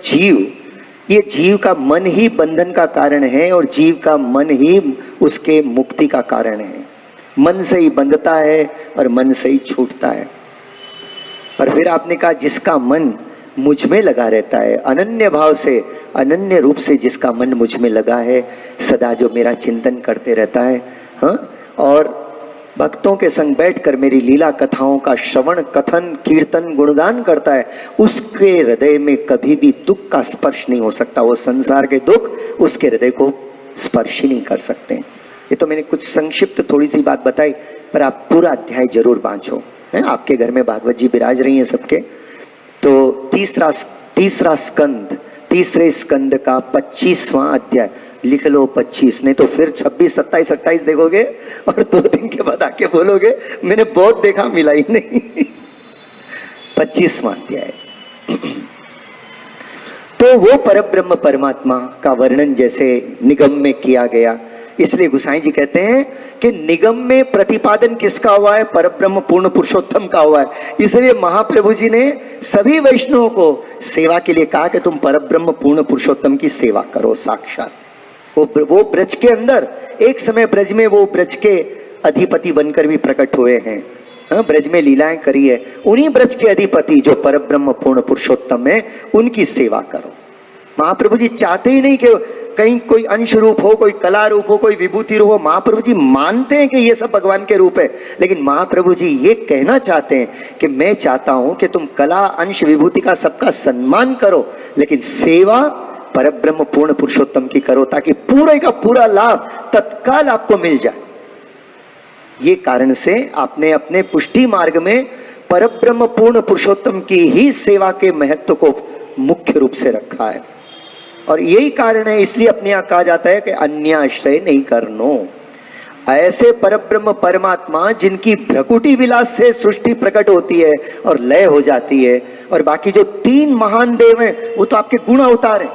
ये जीव का मन ही बंधन का कारण है और जीव का मन ही उसके मुक्ति का कारण है। मन से ही बंधता है और मन से ही छूटता है। और फिर आपने कहा जिसका मन मुझ में लगा रहता है, अनन्य भाव से अनन्य रूप से जिसका मन मुझ में लगा है, सदा जो मेरा चिंतन करते रहता है, हाँ, और भक्तों के संग बैठकर मेरी लीला कथाओं का श्रवण कथन कीर्तन गुणगान करता है, उसके हृदय में कभी भी दुख का स्पर्श नहीं हो सकता। वो संसार के दुख उसके हृदय को स्पर्श ही नहीं कर सकते। ये तो मैंने कुछ संक्षिप्त थोड़ी सी बात बताई, पर आप पूरा अध्याय जरूर बांचो, है आपके घर में भागवत जी विराज रही हैं सबके। तो तीसरा स्कंद, तीसरे स्कंद का 25वां अध्याय लिख लो 25, नहीं तो फिर 26 27 28 देखोगे और 2 दिन के बाद आके बोलोगे मैंने बहुत देखा मिला ही नहीं। 25वां अध्याय। तो वो परब्रह्म परमात्मा का वर्णन जैसे निगम में किया गया, इसलिए गोसाई जी कहते हैं कि निगम में प्रतिपादन किसका हुआ है, परब्रह्म पूर्ण पुरुषोत्तम का हुआ है। इसलिए महाप्रभु जी ने सभी वैष्णवों को सेवा के लिए कहा कि तुम परब्रह्म पूर्ण पुरुषोत्तम की सेवा करो। साक्षात वो ब्रज के अंदर एक समय ब्रज में वो ब्रज के अधिपति बनकर भी प्रकट हुए हैं, ब्रज में लीलाएं करी है। उन्हीं ब्रज के अधिपति जो परब्रह्म पूर्ण पुरुषोत्तम है, उनकी सेवा करो। महाप्रभु जी चाहते ही नहीं कि कहीं कोई अंश रूप हो, कोई कला रूप हो, कोई विभूति रूप हो। महाप्रभु जी मानते हैं कि ये सब भगवान के रूप है, लेकिन महाप्रभु जी ये कहना चाहते हैं कि मैं चाहता हूं कि तुम कला अंश विभूति का सबका सम्मान करो, लेकिन सेवा परब्रह्म पूर्ण पुरुषोत्तम की करो, ताकि पूरे का पूरा लाभ तत्काल आपको मिल जाए। ये कारण से आपने अपने पुष्टि मार्ग में परब्रह्म पूर्ण पुरुषोत्तम की ही सेवा के महत्व को मुख्य रूप से रखा है। और यही कारण है, इसलिए अपने यहां कहा जाता है कि अन्याश्रय नहीं करनो। ऐसे परब्रह्म परमात्मा जिनकी भ्रकुटी विलास से सृष्टि प्रकट होती है और लय हो जाती है, और बाकी जो 3 महान देव हैं वो तो आपके गुण अवतार हैं,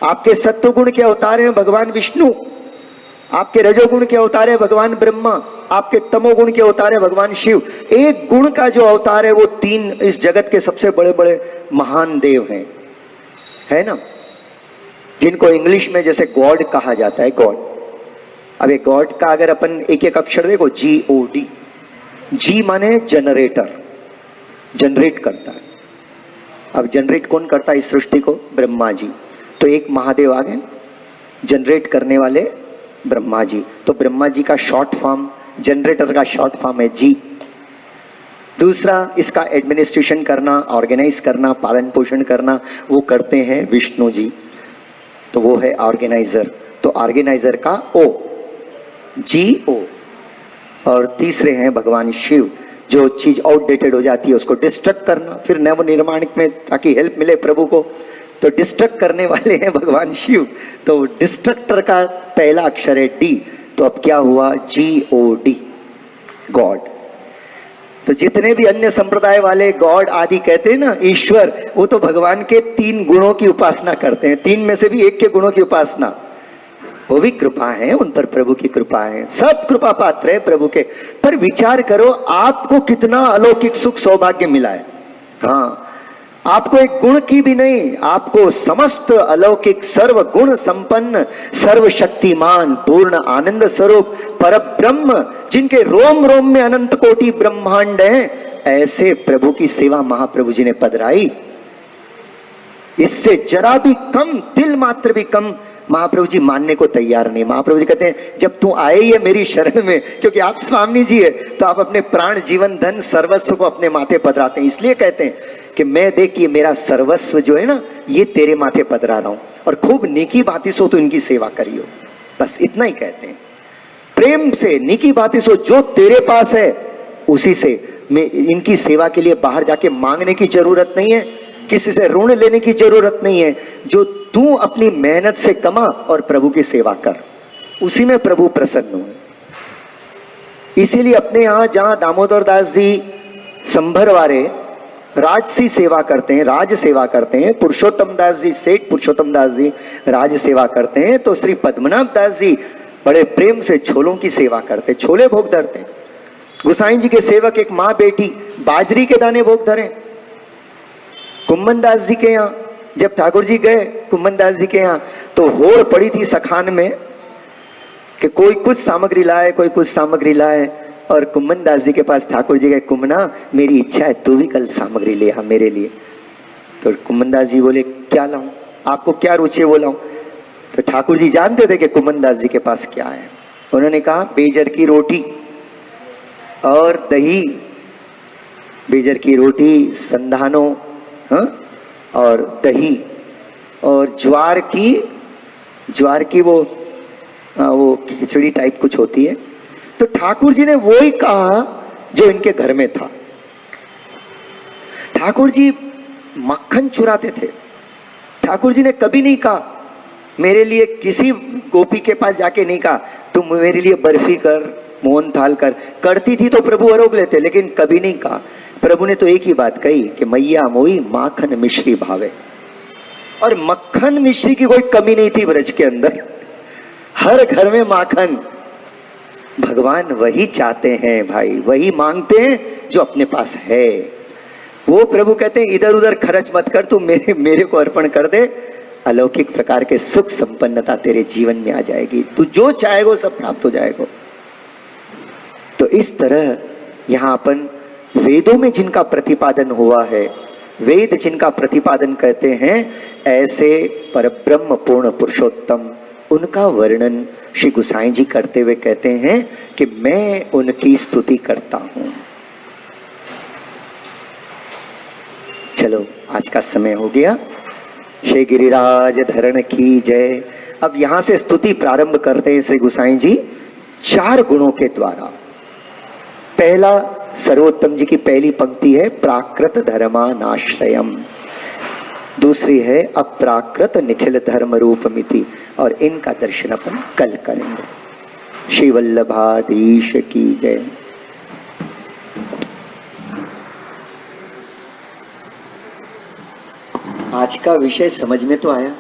आपके सत्व गुण के अवतार हैं भगवान विष्णु। आपके रजोगुण के अवतार है भगवान ब्रह्मा, आपके तमोगुण के अवतार है भगवान शिव। एक गुण का जो अवतार है वो तीन इस जगत के सबसे बड़े बड़े महान देव हैं, है ना, जिनको इंग्लिश में जैसे गॉड कहा जाता है, गॉड। अब ये गॉड का अगर अपन एक एक अक्षर देखो, GOD, जी माने जनरेटर, जनरेट करता है। अब जनरेट कौन करता है इस सृष्टि को? ब्रह्मा जी। तो एक महादेव आ गए जनरेट करने वाले, ब्रह्मा जी। तो ब्रह्मा जी का शॉर्ट फॉर्म, जनरेटर का शॉर्ट फॉर्म है जी। दूसरा, इसका एडमिनिस्ट्रेशन करना, ऑर्गेनाइज करना, पालन पोषण करना, वो करते हैं विष्णु जी, तो वो है ऑर्गेनाइजर। तो ऑर्गेनाइजर का O, GO। और तीसरे हैं भगवान शिव, जो चीज आउटडेटेड हो जाती है उसको डिस्ट्रक्ट करना, फिर नव निर्माण में ताकि हेल्प मिले प्रभु को, तो डिस्ट्रक्ट करने वाले हैं भगवान शिव। तो डिस्ट्रक्टर का पहला अक्षर है D। तो अब क्या हुआ? GOD, God. तो जितने भी अन्य संप्रदाय वाले गॉड आदि कहते हैं ना, ईश्वर, वो तो भगवान के तीन गुणों की उपासना करते हैं, तीन में से भी एक के गुणों की उपासना। वो भी कृपा है, उन पर प्रभु की कृपा है, सब कृपा पात्र है प्रभु के। पर विचार करो, आपको कितना अलौकिक सुख सौभाग्य मिला है। हाँ, आपको एक गुण की भी नहीं, आपको समस्त अलौकिक सर्व गुण संपन्न सर्वशक्तिमान पूर्ण आनंद स्वरूप पर ब्रह्म, जिनके रोम रोम में अनंत कोटि ब्रह्मांड है, ऐसे प्रभु की सेवा महाप्रभु जी ने पधराई। इससे जरा भी कम, तिल मात्र भी कम महाप्रभु जी मानने को तैयार नहीं। महाप्रभु जी कहते हैं, जब तू आए ही है मेरी शरण में, क्योंकि आप स्वामी जी है, तो आप अपने प्राण जीवन धन सर्वस्व को अपने माथे पधराते हैं। इसलिए कहते हैं कि मैं देख, ये मेरा सर्वस्व जो है ना, ये तेरे माथे पधरा रहा हूं, और खूब नेकी बाती सो तो इनकी सेवा करियो। बस इतना ही कहते हैं, प्रेम से नेकी बाती सो, जो तेरे पास है उसी से। मैं इनकी सेवा के लिए बाहर जाके मांगने की जरूरत नहीं है, किसी से ऋण लेने की जरूरत नहीं है। जो तू अपनी मेहनत से कमा और प्रभु की सेवा कर, उसी में प्रभु प्रसन्न हुए। इसीलिए अपने यहां जहां दामोदर दास जी संभरवारे राजसी सेवा करते हैं, राज सेवा करते हैं, पुरुषोत्तम दास जी, सेठ पुरुषोत्तम दास जी राज सेवा करते हैं, तो श्री पद्मनाभ दास जी बड़े प्रेम से छोलों की सेवा करते, छोले भोग धरते हैं। गुसाई जी के सेवक एक माँ बेटी बाजरी के दाने भोग धरे। कुम्मन दास जी के यहाँ जब ठाकुर जी गए कुम्मन दास जी के यहाँ, तो होड़ पड़ी थी सखान में कि कोई कुछ सामग्री लाए, कोई कुछ सामग्री लाए। और कुम्मन दास जी के पास ठाकुर जी गए, कुम्मना मेरी इच्छा है तू भी कल सामग्री ले आ मेरे लिए। तो कुम्मन दास जी बोले, क्या लाऊं, आपको क्या रुचि है वो लाऊं। तो ठाकुर जी जानते थे कि कुम्मन दास जी के पास क्या है। उन्होंने कहा, बेजर की रोटी और दही, बेजर की रोटी, संधानो, हाँ, और दही, और ज्वार की वो खिचड़ी टाइप कुछ होती है। तो ठाकुर जी ने वो ही कहा जो इनके घर में था। ठाकुर जी मक्खन चुराते थे। ठाकुर जी ने कभी नहीं कहा, मेरे लिए किसी गोपी के पास जाके नहीं कहा तुम मेरे लिए बर्फी कर, मोहन थाल कर। करती थी तो प्रभु आरोग लेते, लेकिन कभी नहीं कहा। प्रभु ने तो एक ही बात कही कि मैया मोई माखन मिश्री भावे। और मक्खन मिश्री की कोई कमी नहीं थी ब्रज के अंदर, हर घर में माखन। भगवान वही चाहते हैं भाई, वही मांगते हैं जो अपने पास है। वो प्रभु कहते हैं, इधर उधर खर्च मत कर, तू मेरे को अर्पण कर दे, अलौकिक प्रकार के सुख संपन्नता तेरे जीवन में आ जाएगी, तू जो चाहेगा सब प्राप्त हो जाएगा। तो इस तरह यहाँ अपन वेदों में जिनका प्रतिपादन हुआ है, वेद जिनका प्रतिपादन करते हैं, ऐसे परब्रह्म पूर्ण पुरुषोत्तम, उनका वर्णन श्री गुसाई जी करते हुए कहते हैं कि मैं उनकी स्तुति करता हूं। चलो आज का समय हो गया। श्री गिरिराज धरण की जय। अब यहां से स्तुति प्रारंभ करते हैं श्री गुसाई जी 4 गुणों के द्वारा। पहला, सर्वोत्तम जी की पहली पंक्ति है, प्राकृत धर्मानाश्रयम। दूसरी है, अप्राकृत निखिल धर्म रूपमिति, और इनका दर्शन अपन कल करेंगे। श्री वल्लभाधीश की जय। आज का विषय समझ में तो आया?